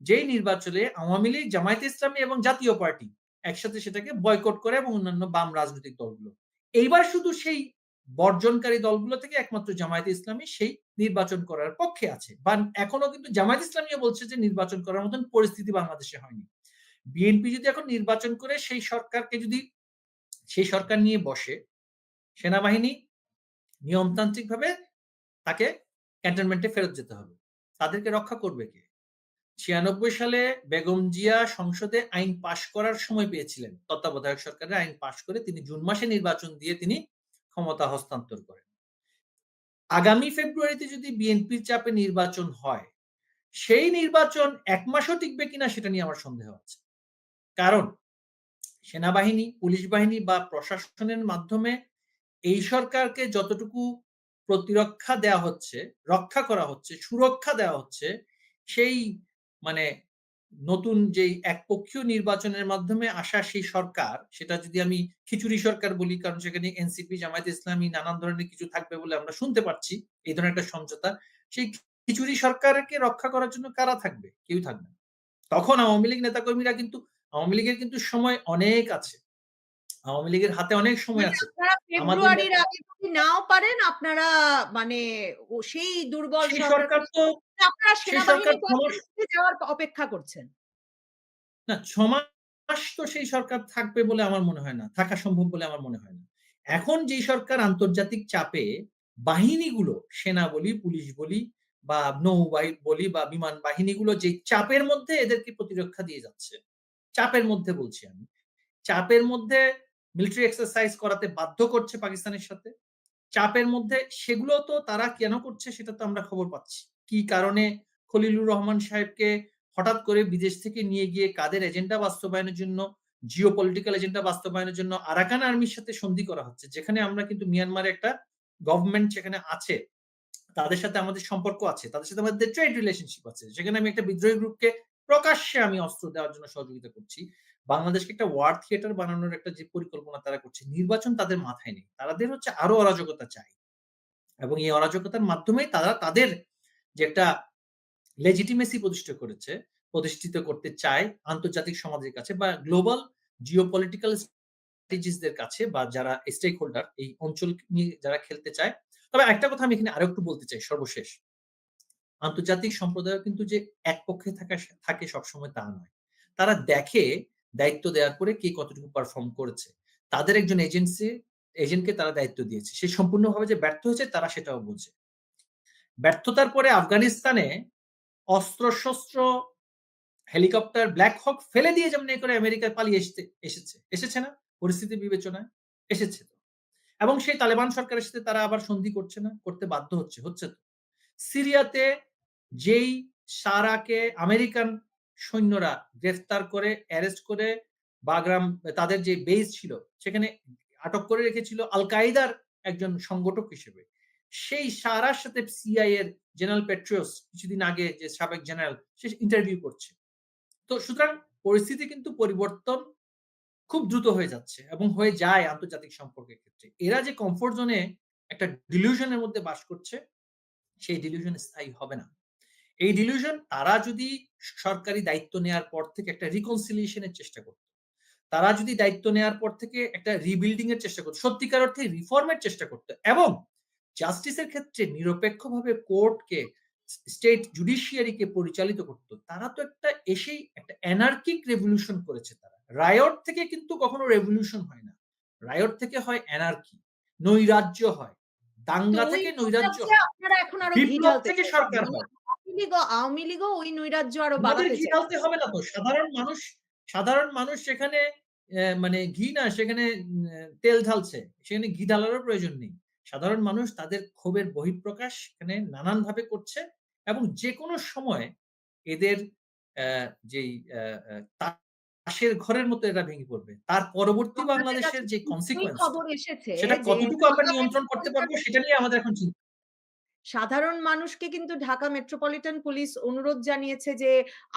যেই নির্বাচনে আওয়ামী লীগ, জামায়াতে ইসলামী এবং জাতীয় পার্টি একসাথে সেটাকে বয়কট করে এবং অন্যান্য বাম রাজনৈতিক দলগুলো। এইবার শুধু সেই বর্জনকারী দলগুলো থেকে একমাত্র জামায়াতে ইসলামী সেই নির্বাচন করার পক্ষে আছে। বা এখনো কিন্তু জামায়াতে ইসলামীও বলছে যে নির্বাচন করার মতন পরিস্থিতি বাংলাদেশে হয়নি। বিএনপি যদি এখন নির্বাচন করে সেই সরকার নিয়ে বসে, সেনাবাহিনী নিয়মতান্ত্রিকভাবে তাকে ক্যান্টনমেন্টে ফেরত যেতে হবে। তাদেরকে রক্ষা করবে কে? 96 সালে বেগম জিয়া সংসদে আইন পাশ করার সময় পেয়েছিলেন। তত্ত্বাবধায়ক সরকারের আইন পাশ করে তিনি জুন মাসে নির্বাচন দিয়ে তিনি ক্ষমতা হস্তান্তর করেন। আগামী ফেব্রুয়ারিতে যদি বিএনপির চাপে নির্বাচন হয়, সেই নির্বাচন ১ মাসও টিকবে কিনা সেটা নিয়ে আমার সন্দেহ আছে। কারণ সেনাবাহিনী, পুলিশ বাহিনী বা প্রশাসনের মাধ্যমে এই সরকারকে যতটুকু প্রতিরক্ষা দেয়া হচ্ছে, রক্ষা করা হচ্ছে, সুরক্ষা দেওয়া হচ্ছে, সেই মানে নতুন যেই একপক্ষীয় নির্বাচনের মাধ্যমে আসা সেই সরকার, সেটা যদি আমি খিচুড়ি সরকার বলি, কারণ সেখানে এনসিপি, জামায়াতে ইসলামী নানান ধরনের কিছু থাকবে বলে আমরা শুনতে পাচ্ছি, এই ধরনের একটা সমঝোতা। সেই খিচুড়ি সরকারকে রক্ষা করার জন্য কারা থাকবে? কেউ থাকবে না। তখন আওয়ামী লীগ নেতাকর্মীরা কিন্তু, আওয়ামী লীগের কিন্তু সময় অনেক আছে। আওয়ামী লীগের হাতে অনেক সময় মানে আছে। আপনারা আমাদের ফেব্রুয়ারির আগে যদি নাও পারেন আপনারা মানে সেই দুর্বল সেই সরকারকে সরকার তো আপনারা সেই সরকার সেনাবাহিনীর কাছে ৬ মাস, যাওয়ার অপেক্ষা করছেন। না ৬ মাস তো সেই সরকার থাকবে বলে আমার মনে হয় না। থাকা সম্ভব বলে আমার মনে হয় না। এখন যেই সরকার আন্তর্জাতিক চাপে বাহিনীগুলো, সেনা বলি, পুলিশ বলি বা নৌবাহিনী বলি বা বিমান বাহিনীগুলো যে চাপের মধ্যে এদেরকে প্রতিরক্ষা দিয়ে যাচ্ছে। চাপের মধ্যে বলছি আমি। চাপের মধ্যে মিলিটারি এক্সারসাইজ করাতে বাধ্য করছে পাকিস্তানের সাথে। চাপের মধ্যে সেগুলো তো তারা কেন করছে সেটা তো আমরা খবর পাচ্ছি। কি কারণে খলিলুর রহমান সাহেবকে হঠাৎ করে বিদেশ থেকে নিয়ে গিয়ে কাদের এজেন্ডা বাস্তবায়নের জন্য, জিও পলিটিক্যাল এজেন্ডা বাস্তবায়নের জন্য আরাকান আর্মির সাথে সন্ধি করা হচ্ছে। যেখানে আমরা কিন্তু মিয়ানমারে একটা গভর্নমেন্ট সেখানে আছে। তাদের সাথে আমাদের সম্পর্ক আছে। তাদের সাথে আমাদের ট্রেড রিলেশনশিপ আছে। যেখানে আমি একটা বিদ্রোহী গ্রুপকে প্রকাশ্যে আমি অস্ত্র দেওয়ার জন্য সহযোগিতা করছি। বাংলাদেশকে একটা ওয়ার থিয়েটার বানানোর একটা যে পরিকল্পনা তারা করছে, নির্বাচন তাদের মাথায় নেই। তাদের হচ্ছে আরো অরাজকতা চাই। এবং এই অরাজকতার মাধ্যমেই তারা তাদের যে একটা লেজিটিমেসি প্রতিষ্ঠিত করতে চায় আন্তর্জাতিক সমাজের কাছে বা গ্লোবাল জিওপলিটিক্যাল স্ট্র্যাটেজিস্টদের কাছে বা যারা স্টেক হোল্ডার এই অঞ্চল নিয়ে যারা খেলতে চায়। তবে একটা কথা আমি এখানে আরেকটু বলতে চাই সর্বশেষ। আন্তর্জাতিক সম্প্রদায় কিন্তু যে এক পক্ষে থাকে সবসময় তা নয়। তারা দেখে দায়িত্ব দেওয়ার পরে কে কতটুকু পারফর্ম করেছে। তাদের একজন এজেন্টকে তারা দায়িত্ব দিয়েছে। সে সম্পূর্ণভাবে যে ব্যর্থ হয়েছে তারা সেটাও বোঝে। ব্যর্থতার পরে আফগানিস্তানে অস্ত্র-শস্ত্র, হেলিকপ্টার, ব্ল্যাক হক ফেলে দিয়ে যেমনি করে আমেরিকায় পালিয়ে এসেছে না? পরিস্থিতি বিবেচনায় এসেছে তো। এবং সেই তালেবান সরকারের সাথে তারা আবার সন্ধি করছে না? করতে বাধ্য হচ্ছে তো। সিরিয়াতে যেই সারাকে আমেরিকান সৈন্যরা গ্রেফতার করে, অ্যারেস্ট করে বাগরাম তাদের যে বেস ছিল সেখানে আটক করে রেখেছিল আল কায়েদার একজন সংগঠক হিসেবে সেই সারার সাথে সিআই এর জেনারেল পেট্রিয়স কিছুদিন আগে যে সাবেক জেনারেল সে ইন্টারভিউ করছে। তো সুতরাং পরিস্থিতি কিন্তু পরিবর্তন খুব দ্রুত হয়ে যাচ্ছে এবং হয়ে যায় আন্তর্জাতিক সম্পর্কের ক্ষেত্রে। এরা যে কমফোর্ট জোনে একটা ডিলিউশনের মধ্যে বাস করছে, সেই ডিলিউশন স্থায়ী হবে না। এই ডিলিউশন তারা যদি সরকারি দায়িত্ব নেওয়ার পর থেকে একটা রিকনসিলিয়েশন এর চেষ্টা করত, তারা যদি দায়িত্ব নেওয়ার পর থেকে একটা রিবিল্ডিং এর চেষ্টা করত, সত্যিকার অর্থে রিফর্মের চেষ্টা করত এবং জাস্টিসের ক্ষেত্রে নিরপেক্ষভাবে কোর্টকে স্টেট জুডিশিয়ারিকে পরিচালিত করত, তারা তো এসেই একটা অ্যানার্কিক রেভলিউশন করেছে তারা। রায়ট থেকে কিন্তু কখনো রেভলিউশন হয় না। রায়ট থেকে হয় অ্যানার্কি, নৈরাজ্য হয়। তো দাঙ্গা ওই থেকে নৈরাজ্য নৈরাজ্যে হয়। আপনারা এখন আরো ঘি বিপ্লব ঢালতে থেকে চাইছেন। সরকার মানে হয়। আওয়ামী লীগও ওই নৈরাজ্য আরো আমাদের বাড়াতে ঘি চায়। ঢালতে হবে না তো। সাধারণ মানুষ সেখানে মানে ঘি না, সেখানে তেল ঢালছে। সেখানে ঘি ঢালারও প্রয়োজন নেই। সাধারণ মানুষ তাদের ক্ষোভের বহিঃপ্রকাশ এখানে নানানভাবে করছে এবং যেকোনো সময় এদের যেই তাসের ঘরের মতো এরা ভেঙে পড়বে। তার পরবর্তী আপনাদের বাংলাদেশের কাছে যে নিশ্চয়ই কনসিকুয়েন্স টা খবর এসেছে সেটা যে কতটুকু আমরা ঢাকা নিয়ন্ত্রণ করতে পারবো মেট্রোপলিটন সেটা নিয়ে আমাদের এখন চিন্তা। সাধারণ মানুষকে কিন্তু ঢাকা মেট্রোপলিটন পুলিশ অনুরোধ জানিয়েছে যে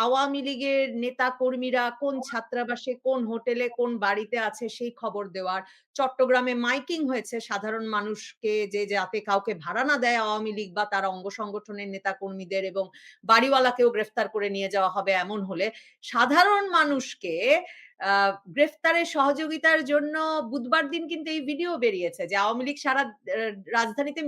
আওয়ামী লীগের নেতা কর্মীরা কোন ছাত্রাবাসে, কোন হোটেলে, কোন বাড়িতে আছে সেই খবর দেওয়ার। চট্টগ্রামে মাইকিং হয়েছে সাধারণ মানুষকে যে যাতে কাউকে ভাড়া না দেয় আওয়ামী লীগ বা তার অঙ্গ সংগঠনের নেতা কর্মীদের, এবং বাড়িওয়ালাকেও গ্রেফতার করে নিয়ে যাওয়া হবে এমন হলে সাধারণ মানুষকে গ্রেফতারে সহযোগিতার জন্য বুধবার দিন কিন্তু এই ভিডিও বেরিয়েছে যে আওয়ামী লীগ সারা রাজধানীতে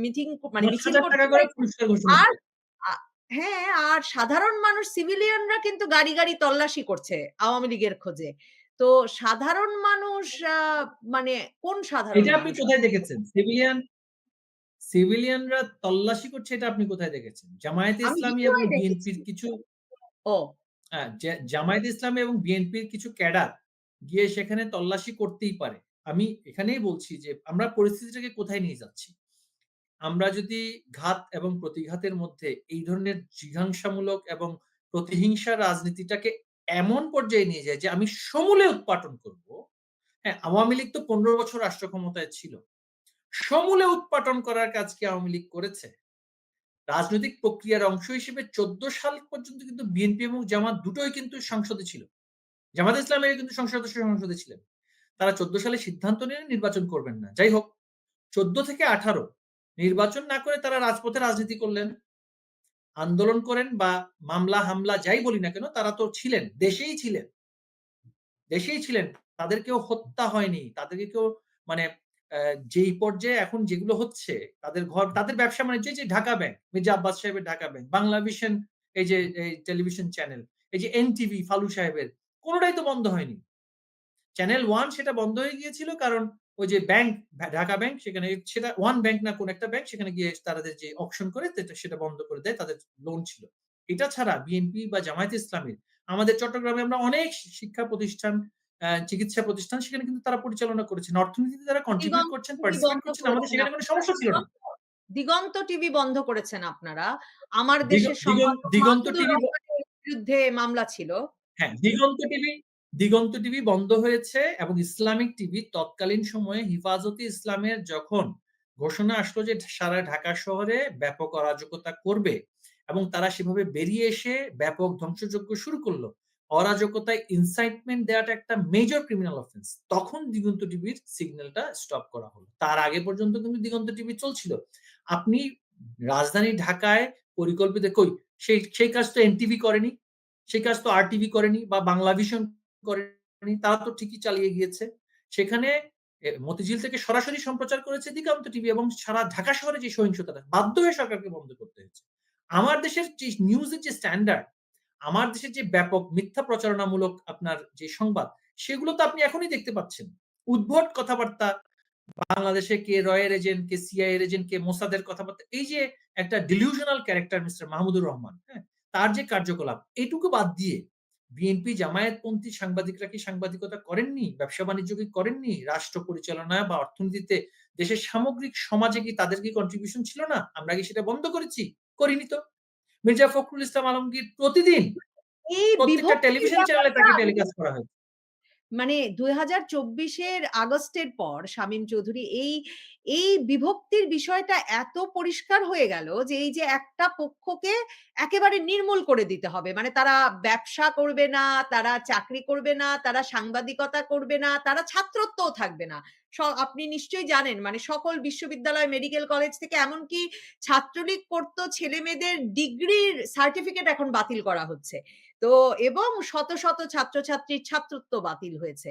মিটিং মানে মিছিল ৳৫,০০০ করতে করে চাইছে। পুরস্কার ঘোষণা আর করে। আ হ্যাঁ, আর সাধারণ মানুষ সিভিলিয়ানরা কিন্তু গাড়ি তল্লাশি করছে আওয়ামী লীগের খোঁজে। তো সাধারণ মানুষ আ মানে কোন সাধারণ এটা আপনি মানুষ? কোথায় দেখেছেন? সিভিলিয়ানরা তল্লাশি করছে এটা আপনি কোথায় দেখেছেন? জামায়াতে আমি ইসলামী এবং ভিডিওয় দেখেছি। বিএনপির কিছু ও জামায়াতে ইসলামী এবং বিএনপির কিছু ক্যাডার গিয়ে সেখানে তল্লাশি করতেই পারে। আমি এখানেই বলছি যে আমরা পরিস্থিতিটাকে কোথায় নিয়ে যাচ্ছি? আমরা যদি ঘাত এবং প্রতিঘাতের মধ্যে এই ধরনের জিঘাংসামূলক এবং প্রতিহিংসার রাজনীতিটাকে এমন পর্যায়ে নিয়ে যাই যে আমি সমূলে উৎপাটন করব। হ্যাঁ, আওয়ামী লীগ তো ১৫ বছর রাষ্ট্র ক্ষমতায় ছিল। সমূলে উৎপাটন করার কাজ কি আওয়ামী লীগ করেছে? রাজনৈতিক প্রক্রিয়ার অংশ হিসেবে ১৪ সাল পর্যন্ত কিন্তু বিএনপি এবং জামাত দুটোই কিন্তু সংসদে ছিল। জামাত ইসলামের কিন্তু সংসদে ছিলেন। তারা ১৪ সালে সিদ্ধান্ত নিলেন নির্বাচন করবেন না। যাই হোক, ১৪ থেকে ১৮ নির্বাচন না করে তারা রাজপথে রাজনীতি করলেন। আন্দোলন করেন বা মামলা হামলা যাই বলি না কেন, তারা তো ছিলেন, দেশেই ছিলেন। তাদের কেউ হত্যা হয়নি। তাদেরকে কেউ মানে যেই পর্যায়ে এখন যেগুলো হচ্ছে, তাদের ব্যবসা বাণিজ্য, এই যে ঢাকা ব্যাংক, মির্জা আব্বাস সাহেবের ঢাকা ব্যাংক, বাংলাভিশন এই যে এই টেলিভিশন চ্যানেল, এই যে এনটিভি ফালু সাহেবের, কোনটাই তো বন্ধ হয়নি। চ্যানেল 1 সেটা বন্ধ হয়ে গিয়েছিল কারণ ওই যে ব্যাংক, ঢাকা ব্যাংক, সেখানে সেটা ওয়ান ব্যাংক না কোন একটা ব্যাংক, সেখানে গিয়ে তাদের যে অকশন করে সেটা বন্ধ করে দেয়, তাদের লোন ছিল। এটা ছাড়া বিএনপি বা জামায়াতে ইসলামীর আমাদের চট্টগ্রামে আমরা অনেক শিক্ষা প্রতিষ্ঠান, চিকিৎসা প্রতিষ্ঠান সেখানে কিন্তু তারা পরিচালনা করেছেন। অর্থনীতিতে তারা কন্ট্রিবিউট দিগন্ত করছেন, টিভি পার্টিসিপেট বন্ধ করছেন। আমাদের করেছেন সেখানে কোনো আপনারা। সমস্যা ছিল না। দিগন্ত টিভি বন্ধ করেছেন আপনারা। আমার দিগ দেশের দিগন সংবাদক দিগন্ত মাহমুদুর টিভি রহমানের বিরুদ্ধে মামলা ছিল। হ্যাঁ, দিগন্ত টিভি বন্ধ হয়েছে এবং ইসলামিক টিভি তৎকালীন সময়ে হিফাজতে ইসলামের যখন ঘোষণা আসলো যে সারা ঢাকা শহরে ব্যাপক অরাজকতা করবে এবং তারা সেভাবে বেরিয়ে এসে ব্যাপক ধ্বংসযজ্ঞ শুরু করলো। অরাজকতায় ইনসাইটমেন্ট দেওয়াটা একটা মেজর ক্রিমিনাল অফেন্স। তখন দিগন্ত টিভির সিগন্যালটা স্টপ করা হলো। তার আগে পর্যন্ত কিন্তু দিগন্ত টিভি চলছিল। আপনি রাজধানী ঢাকায় পরিকল্পিত সেই কাজ তো এনটিভি করেনি। সেই কাজ তো আরটিভি করেনি বা বাংলাভিশন করেনি। তারা তো ঠিকই চালিয়ে গিয়েছে। সেখানে মতিঝিল থেকে সরাসরি সম্প্রচার করেছে দিগন্ত টিভি এবং সারা ঢাকা শহরে যে সহিংসতাটা বাধ্য হয়ে সরকারকে বন্ধ করতে হয়েছে। আমার দেশের যে নিউজের যে স্ট্যান্ডার্ড, আমার দেশের যে ব্যাপক মিথ্যা প্রচারণামূলক আপনার যে সংবাদ, সেগুলো তো আপনি এখনই দেখতে পাচ্ছেন। উদ্ভট কথাবার্তা, বাংলাদেশে কে রয়ের এজেন্ট, কে সিআইএ এর এজেন্ট, কে মোসাদের কথাবার্তা, এই যে একটা delusional character mister Mahmudur Rahman, হ্যাঁ? তার যে কার্যকলাপ, এটুকু বাদ দিয়ে বিএনপি জামায়াতপন্থী সাংবাদিকরা কি সাংবাদিকতা করেননি? ব্যবসা বাণিজ্য কি করেননি? রাষ্ট্র পরিচালনা বা অর্থনীতিতে দেশের সামগ্রিক সমাজে কি তাদের কি কন্ট্রিবিউশন ছিল না? আমরা কি সেটা বন্ধ করেছি? করিনি তো। মির্জা ফখরুল ইসলাম আলমগীর প্রতিদিন এই প্রত্যেকটা বিভক্তির টেলিভিশন চ্যানেলে ব্যাপারটা তাকে আমি টেলিকাস্ট করা হয়েছে। মানে 2024-এর আগস্টের পর শামীম চৌধুরী এই বিভক্তির বিষয়টা এত পরিষ্কার হয়ে গেল যে এই যে একটা পক্ষকে একেবারে নির্মূল করে দিতে হবে। মানে তারা ব্যবসা করবে না, তারা চাকরি করবে না, তারা সাংবাদিকতা করবে না, তারা ছাত্রত্বও থাকবে না। আপনি নিশ্চয়ই জানেন মানে সকল বিশ্ববিদ্যালয়, মেডিকেল কলেজ থেকে এমনকি ছাত্রলীগ করত ছেলেমেয়েদের ডিগ্রির সার্টিফিকেট এখন বাতিল করা হচ্ছে। তো এবং শত, শত ছাত্রছাত্রীর ছাত্রত্ব বাতিল হয়েছে।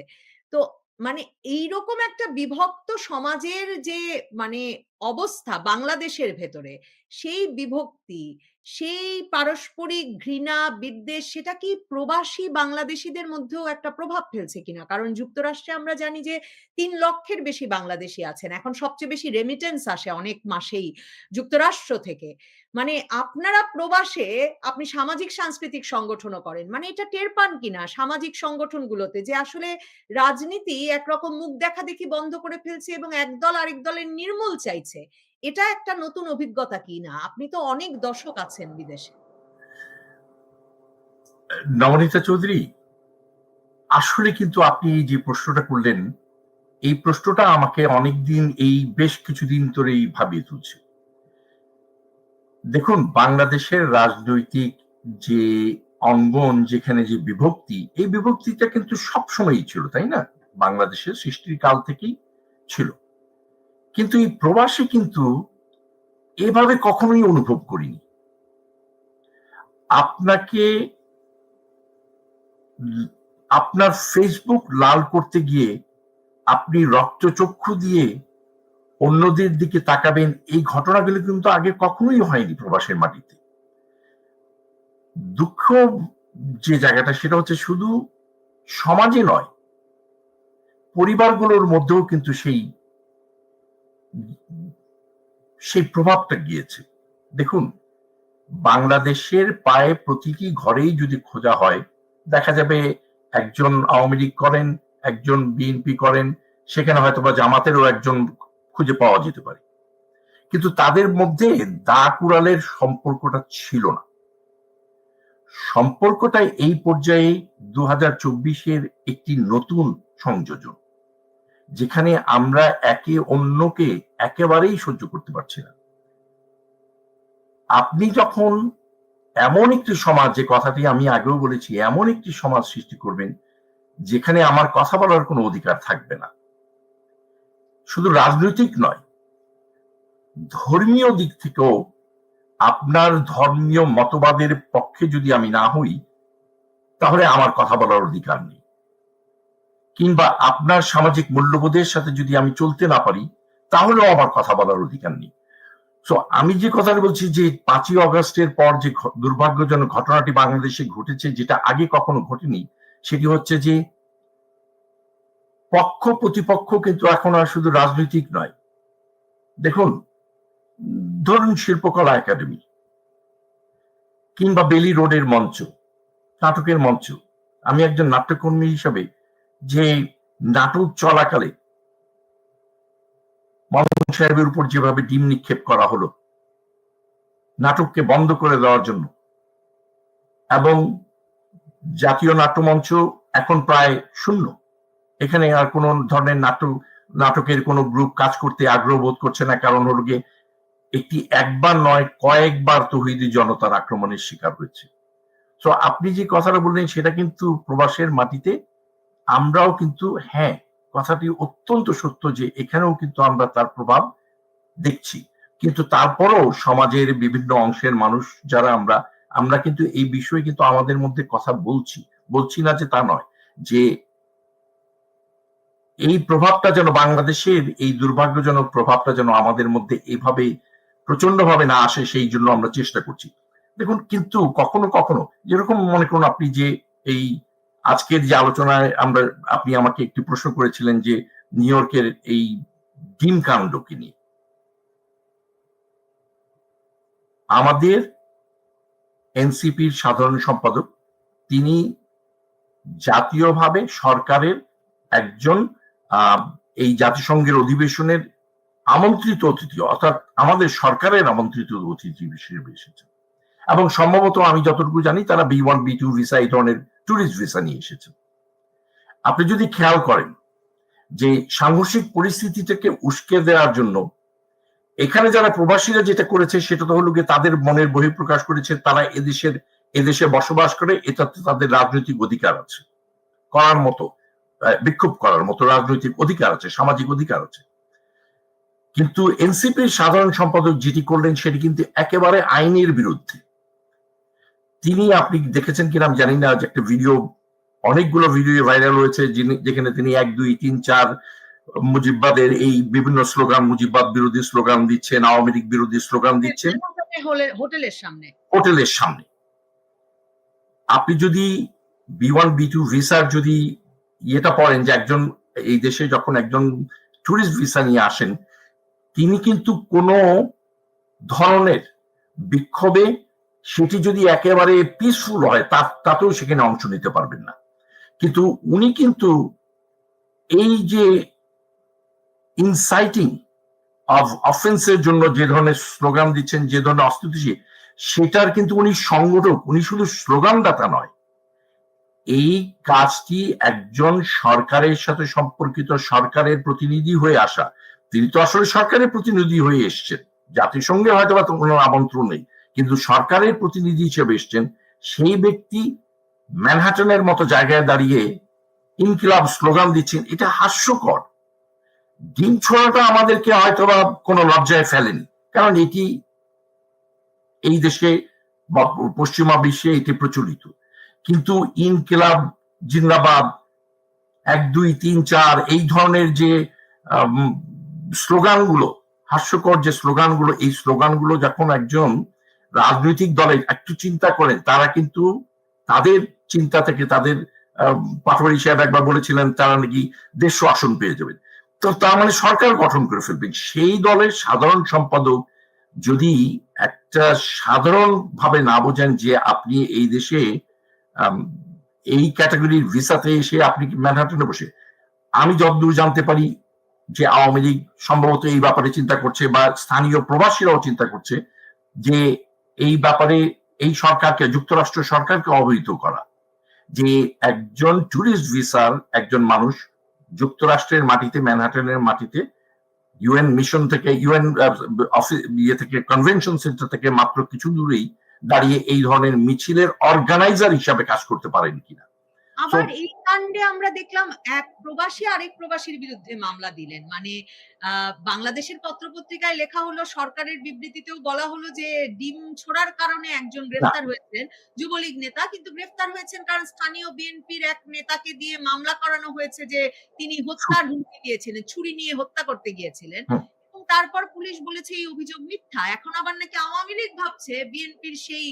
তো মানে এইরকম একটা বিভক্ত সমাজের যে মানে অবস্থা বাংলাদেশের ভেতরে, সেই বিভক্তি, সেই পারস্পরিক ঘৃণা, বিদ্বেষ সেটা কি প্রবাসী বাংলাদেশীদের মধ্যেও একটা প্রভাব ফেলছে কিনা? কারণ যুক্তরাষ্ট্রে আমরা জানি যে ৩ লক্ষের বেশি বাংলাদেশী আছেন। এখন সবচেয়ে বেশি রেমিটেন্স আসে অনেক মাসেই যুক্তরাষ্ট্র থেকে। মানে আপনারা প্রবাসে আপনি সামাজিক সাংস্কৃতিক সংগঠনও করেন। মানে এটা টের পান কিনা সামাজিক সংগঠনগুলোতে যে আসলে রাজনীতি একরকম মুখ দেখাদেখি বন্ধ করে ফেলছে এবং একদল আরেক দলের নির্মূল চাইছে। এটা একটা নতুন অভিজ্ঞতা কিনা? আপনি তো অনেক দশক আছেন বিদেশে। নবনীতা চৌধুরী, আসলে কিন্তু আপনি যে প্রশ্নটা করলেন, এই প্রশ্নটা আমাকে অনেকদিন, এই বেশ কিছুদিন ধরেই ভাবিয়ে তুলছে। দেখুন, বাংলাদেশের রাজনৈতিক যে অঙ্গন, যেখানে যে বিভক্তি, এই বিভক্তিটা কিন্তু সবসময়ই ছিল, তাই না? বাংলাদেশের সৃষ্টির কাল থেকেই ছিল। কিন্তু এই প্রবাসে কিন্তু এভাবে কখনোই অনুভব করিনি। আপনাকে আপনার ফেসবুক লাল করতে গিয়ে আপনি রক্তচক্ষু দিয়ে অন্যদের দিকে তাকাবেন, এই ঘটনাগুলো কিন্তু আগে কখনোই হয়নি প্রবাসের মাটিতে। দুঃখ যে জায়গাটা, সেটা হচ্ছে শুধু সমাজে নয়, পরিবারগুলোর মধ্যেও কিন্তু সেই প্রভাবটা গিয়েছে। দেখুন, বাংলাদেশের প্রায় প্রতিটি ঘরেই যদি খোঁজা হয়, দেখা যাবে একজন আওয়ামী লীগ করেন, একজন বিএনপি করেন, সেখানে হয়তো বা জামাতেরও একজন খুঁজে পাওয়া যেতে পারে। কিন্তু তাদের মধ্যে দা কুড়ালের সম্পর্কটা ছিল না। সম্পর্কটা এই পর্যায়ে 2024-এর একটি নতুন সংযোজন, যেখানে আমরা একে অন্যকে একেবারেই সহ্য করতে পারছি না। আপনি যখন এমন একটি সমাজ, যে কথাটি আমি আগেও বলেছি, এমন একটি সমাজ সৃষ্টি করবেন যেখানে আমার কথা বলার কোনো অধিকার থাকবে না, শুধু রাজনৈতিক নয়, ধর্মীয় দিক থেকেও আপনার ধর্মীয় মতবাদের পক্ষে যদি আমি না হই, তাহলে আমার কথা বলার অধিকার নেই। কিংবা আপনার সামাজিক মূল্যবোধের সাথে যদি আমি চলতে না পারি, তাহলেও আমার কথা বলার অধিকার নেই। সো আমি যে কথাটা বলছি, যে 5ই অগস্টের পর যে দুর্ভাগ্যজনক ঘটনাটি বাংলাদেশে ঘটেছে, যেটা আগে কখনো ঘটেনি, সেটি হচ্ছে যে পক্ষ প্রতিপক্ষ কিন্তু এখন আর শুধু রাজনৈতিক নয়। দেখুন, ধরুন শিল্পকলা একাডেমি কিংবা বেলি রোডের মঞ্চ, নাটকের মঞ্চ। আমি একজন নাট্যকর্মী হিসাবে, যে নাটক চলাকালে মামুন সাহেবের উপর যেভাবে ডিম নিক্ষেপ করা হলো নাটককে বন্ধ করে দেওয়ার জন্য, এবং জাতীয় নাট্যমঞ্চ এখন প্রায় শূন্য, এখানে আর কোন ধরনের নাটকের কোন গ্রুপ কাজ করতে আগ্রহ বোধ করছে না। কারণ হলো গিয়ে একটি একবার নয়, কয়েকবার তৌহিদি জনতার আক্রমণের শিকার হয়েছে। তো আপনি যে কথাটা বললেন, সেটা কিন্তু প্রবাসের মাটিতে আমরাও কিন্তু, হ্যাঁ, কথাটি অত্যন্ত সত্য যে এখানেও কিন্তু আমরা তার প্রভাব দেখছি। কিন্তু তারপরও সমাজের বিভিন্ন অংশের মানুষ যারা আমরা কিন্তু এই বিষয়ে কিন্তু আমাদের মধ্যে কথা বলছি না যে তা নয়, যে এই প্রভাবটা যেন, বাংলাদেশের এই দুর্ভাগ্যজনক প্রভাবটা যেন আমাদের মধ্যে এভাবে প্রচন্ড ভাবে না আসে, সেই জন্য আমরা চেষ্টা করছি। দেখুন, কিন্তু কখনো কখনো, যেরকম মনে করুন আপনি যে এই আজকের যে আলোচনায় আপনি আমাকে একটি প্রশ্ন করেছিলেন যে নিউ ইয়র্কের এই ডিম কাণ্ডকে নিয়ে, আমাদের এনসিপির সাধারণ সম্পাদক, তিনি জাতীয়ভাবে সরকারের একজন এই জাতিসংঘের অধিবেশনের আমন্ত্রিত অতিথি, অর্থাৎ আমাদের সরকারের আমন্ত্রিত অতিথি হিসেবে এসেছেন। এবং সম্ভবত আমি যতটুকু জানি, তারা B1 B2 ভিসা, এই ধরনের ট্যুরিস্ট ভিসা নিয়ে এসেছেন। আপনি যদি খেয়াল করেন যে সাংঘর্ষিক পরিস্থিতি থেকে উস্কে দেওয়ার জন্য এখানে যারা প্রবাসীরা যেটা করেছে সেটা তো হলো গিয়ে তাদের মনের বহিঃপ্রকাশ করেছে, তারা এদেশে বসবাস করে, এটাতে তাদের রাজনৈতিক অধিকার আছে, করার মতো বিক্ষোভ করার মতো রাজনৈতিক অধিকার আছে, সামাজিক অধিকার আছে। কিন্তু এনসিপির সাধারণ সম্পাদক যেটি করলেন সেটি কিন্তু একেবারে আইনের বিরুদ্ধে। তিনি, আপনি দেখেছেন কিনা আমি জানি না, যে একটা ভিডিও, অনেকগুলো ভিডিও ভাইরাল হয়েছে যেখানে তিনি 1, 2, 3, 4 মুজিববাদের এই বিভিন্ন স্লোগান, মুজিববাদ বিরোধী স্লোগান দিচ্ছেন, আওয়ামী লীগ বিরোধী স্লোগান দিচ্ছেন হোটেলের সামনে। আপনি যদি B1 B2 ভিসার যদি ইয়েটা পড়েন, যে একজন এই দেশে যখন একজন টুরিস্ট ভিসা নিয়ে আসেন, তিনি কিন্তু কোনো ধরনের বিক্ষোভে, সেটি যদি একেবারে পিসফুল হয় তাতেও সেখানে অংশ নিতে পারবেন না। কিন্তু উনি কিন্তু এই যে ইনসাইটিং অফ অফেন্সের জন্য যে ধরনের স্লোগান দিচ্ছেন, যে ধরনের অস্থিতিশীল, সেটার কিন্তু উনি সংগঠক, উনি শুধু স্লোগানদাতা নয়। এই কাজটি একজন সরকারের সাথে সম্পর্কিত, সরকারের প্রতিনিধি হয়ে আসা, তিনি তো আসলে সরকারের প্রতিনিধি হয়ে এসছেন, জাতিসংঘে হয়তো বা কোনো আমন্ত্রণ নেই, কিন্তু সরকারের প্রতিনিধি হিসেবে এসছেন। সেই ব্যক্তি ম্যানহাটনের মতো জায়গায় দাঁড়িয়ে ইনকিলাব স্লোগান দিচ্ছেন, এটা হাস্যকর। ডিম ছোড়াটা আমাদেরকে হয়তো বা কোনো লজ্জায় ফেলেনি, কারণ এটি এই দেশে বা পশ্চিমা বিশ্বে এটি প্রচলিত। কিন্তু ইনকিলাব জিন্দাবাদ, 1, 2, 3, 4 এই ধরনের যে স্লোগানগুলো, হাস্যকর যে স্লোগানগুলো, এই স্লোগানগুলো যখন একজন রাজনৈতিক দলে একটু চিন্তা করেন, তারা কিন্তু তাদের চিন্তা থেকে, তাদের পাটোয়ারি সাহেব একবার বলেছিলেন তারা নাকি 150 আসন পেয়ে যাবেন, তো তার মানে সরকার গঠন করে ফেলবেন। সেই দলের সাধারণ সম্পাদক যদি একটা সাধারণ ভাবে না বোঝেন যে আপনি এই দেশে এই ক্যাটাগরির ভিসাতে এসে আপনি ম্যানহাটনে বসে, আমি যতদূর জানতে পারি যে আওয়ামী লীগ সম্ভবত এই ব্যাপারে চিন্তা করছে, বা স্থানীয় প্রবাসীরাও চিন্তা করছে যে এই ব্যাপারে এই সরকারকে, যুক্তরাষ্ট্র সরকারকে অবহিত করা, যে একজন টুরিস্ট ভিসার একজন মানুষ যুক্তরাষ্ট্রের মাটিতে, ম্যানহাটনের মাটিতে, ইউএন মিশন থেকে, ইউএন ইয়ে থেকে, কনভেনশন সেন্টার থেকে মাত্র কিছু দূরেই দাঁড়িয়ে এই ধরনের মিছিলের অর্গানাইজার হিসাবে কাজ করতে পারেন কিনা। আবার এই কাণ্ডে আমরা দেখলাম এক প্রবাসী আরেক প্রবাসীর বিরুদ্ধে মামলা দিলেন। মানে বাংলাদেশের পত্রপত্রিকায় লেখা হলো, সরকারের বিবৃতিতেও বলা হলো যে ডিম ছোড়ার কারণে একজন গ্রেফতার হয়েছেন, যুবলীগ নেতা, কিন্তু গ্রেফতার হয়েছেন কারণ স্থানীয় বিএনপির এক নেতাকে দিয়ে মামলা করানো হয়েছে যে তিনি হত্যার হুমকি দিয়েছিলেন, ছুরি নিয়ে হত্যা করতে গিয়েছিলেন। এবং তারপর পুলিশ বলেছে এই অভিযোগ মিথ্যা। এখন আবার নাকি আওয়ামী লীগ ভাবছে বিএনপির সেই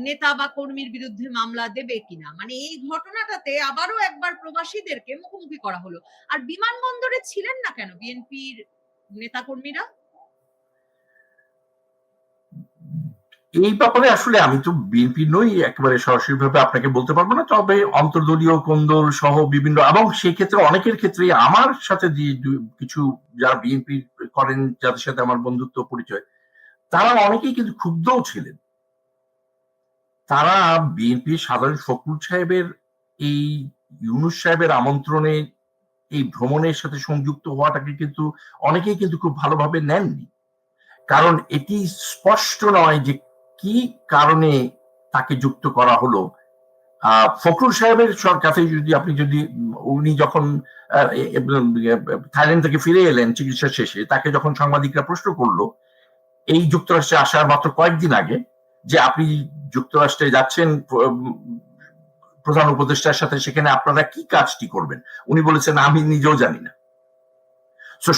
নেতা বা কর্মীর বিরুদ্ধে মামলা দেবে কিনা। মানে এই ঘটনাটাতে আবারও একবার প্রবাসীদেরকে মুখোমুখি করা হলো। আর বিমানবন্দরে ছিলেন না কেন বিএনপির নেতা কর্মীরা? এই ব্যাপারে আসলে আমি তো বিএনপি নই, একেবারে সরাসরি ভাবে আপনাকে বলতে পারবো না, তবে অন্তর্দলীয় কোন্দল সহ বিভিন্ন, এবং সেই ক্ষেত্রে অনেকের ক্ষেত্রে আমার সাথে কিছু যারা বিএনপি করেন, যাদের সাথে আমার বন্ধুত্ব পরিচয়, তারা অনেকেই কিন্তু ক্ষুব্ধও ছিলেন। তারা বিএনপি সাধারণ ফখরুল সাহেবের এই ইউনূস সাহেবের আমন্ত্রণে এই ভ্রমণের সাথে সংযুক্ত হওয়াটাকে কিন্তু অনেকেই কিন্তু খুব ভালোভাবে নেননি, কারণ এটি স্পষ্ট নয় যে কি কারণে তাকে যুক্ত করা হলো। ফখরুল সাহেবের কাছে যদি উনি যখন থাইল্যান্ড থেকে ফিরে এলেন চিকিৎসা শেষে, তাকে যখন সাংবাদিকরা প্রশ্ন করলো এই যুক্তরাষ্ট্রে আসার মাত্র কয়েকদিন আগে, যে আপনি যুক্তরাষ্ট্রে যাচ্ছেন প্রধান উপদেষ্টার সাথে, সেখানে আপনারা কি কাজটি করবেন, উনি বলেছেন আমি নিজেও জানি না।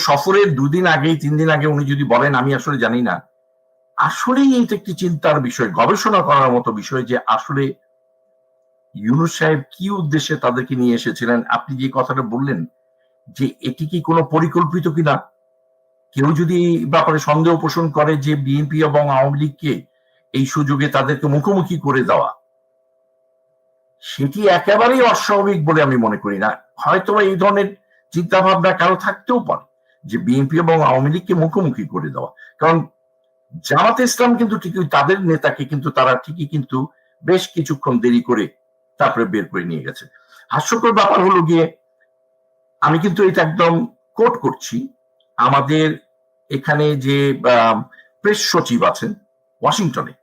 সফরের 2 দিন আগে, 3 দিন আগে উনি যদি বলেন আমি আসলে জানি না, আসলেই এটা একটি চিন্তার বিষয়, গবেষণা করার মতো বিষয়, যে আসলে ইউনূস সাহেব কি উদ্দেশ্যে তাদেরকে নিয়ে এসেছিলেন। আপনি যে কথাটা বললেন যে এটি কি কোনো পরিকল্পিত কিনা, কেউ যদি ব্যাপারে সন্দেহ পোষণ করে যে বিএনপি এবং আওয়ামী লীগকে এই সুযোগে তাদেরকে মুখোমুখি করে দেওয়া, সেটি একেবারেই অস্বাভাবিক বলে আমি মনে করি না। হয়তো এই ধরনের চিন্তা ভাবনা কারো থাকতেও পারে যে বিএনপি এবং আওয়ামী লীগকে মুখোমুখি করে দেওয়া, কারণ জামাতে ইসলাম কিন্তু ঠিকই তাদের নেতাকে কিন্তু তারা ঠিকই কিন্তু বেশ কিছুক্ষণ দেরি করে তারপরে বের করে নিয়ে গেছে। হাস্যকর ব্যাপার হলো গিয়ে, আমি কিন্তু এটা একদম কোট করছি, আমাদের এখানে যে প্রেস সচিব আছেন ওয়াশিংটনে,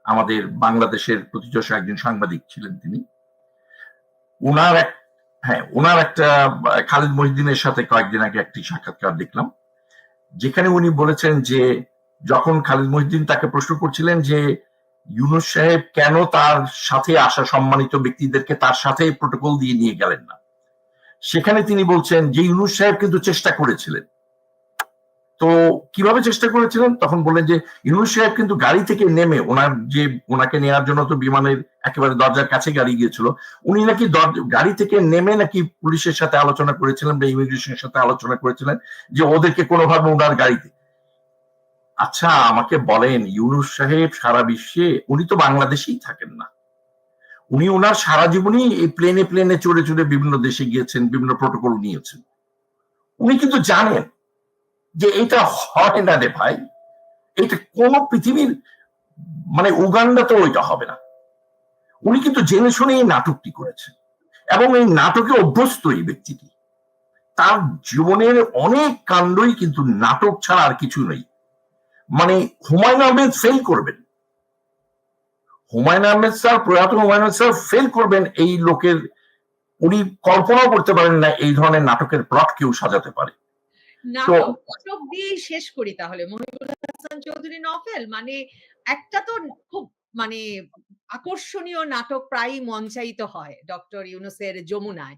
আমাদের বাংলাদেশের প্রতিযশ একজন সাংবাদিক ছিলেন তিনি, ওনার এক ওনার একটা খালিদ মহিউদ্দিনের সাথে কয়েকদিন আগে একটি সাক্ষাৎকার দেখলাম, যেখানে উনি বলেছেন যে যখন খালিদ মহিউদ্দিন তাকে প্রশ্ন করছিলেন যে ইউনূস সাহেব কেন তার সাথে আসা সম্মানিত ব্যক্তিদেরকে তার সাথে প্রোটোকল দিয়ে নিয়ে গেলেন না, সেখানে তিনি বলছেন যে ইউনূস সাহেব কিন্তু চেষ্টা করেছিলেন। তো কিভাবে চেষ্টা করেছিলেন, তখন বললেন যে ইউনূস সাহেব কিন্তু গাড়ি থেকে নেমে, ওনাকে নেওয়ার জন্য তো বিমানের একেবারে দরজার কাছে গাড়ি গিয়েছিল, উনি নাকি গাড়ি থেকে নেমে নাকি পুলিশের সাথে আলোচনা করেছিলেন বা ইমিগ্রেশনের সাথে আলোচনা করেছিলেন যে ওদেরকে কোনোভাবে ওনার গাড়িতে। আচ্ছা আমাকে বলেন, ইউনূস সাহেব সারা বিশ্বে, উনি তো বাংলাদেশেই থাকেন না, উনি ওনার সারা জীবনই এই প্লেনে প্লেনে চড়ে চড়ে বিভিন্ন দেশে গিয়েছেন, বিভিন্ন প্রোটোকল নিয়েছেন। উনি কিন্তু জানেন যে এটা হয় না রে ভাই, এটা কোন পৃথিবীর মানে উগান্ডাতেও এটা হবে না। উনি কিন্তু জেনে শুনে এই নাটকটি করেছেন এবং এই নাটকে অভ্যস্ত এই ব্যক্তিটি। তার জীবনের অনেক কাণ্ডই কিন্তু নাটক ছাড়া আর কিছু নেই। মানে হুমায়ুন আহমেদ ফেল করবেন, হুমায়ুন আহমেদ স্যার, প্রয়াত হুমায়ুন আহমেদ স্যার ফেল করবেন এই লোকের, উনি কল্পনাও করতে পারেন না এই ধরনের নাটকের প্লট কেউ সাজাতে পারে। নাটক দিয়েই শেষ করি তাহলে। মহিবুল হাসান চৌধুরী নভেল মানে একটা তো খুব মানে আকর্ষণীয় নাটক প্রায়ই মঞ্চায়িত হয় ডক্টর ইউনূসের যমুনায়।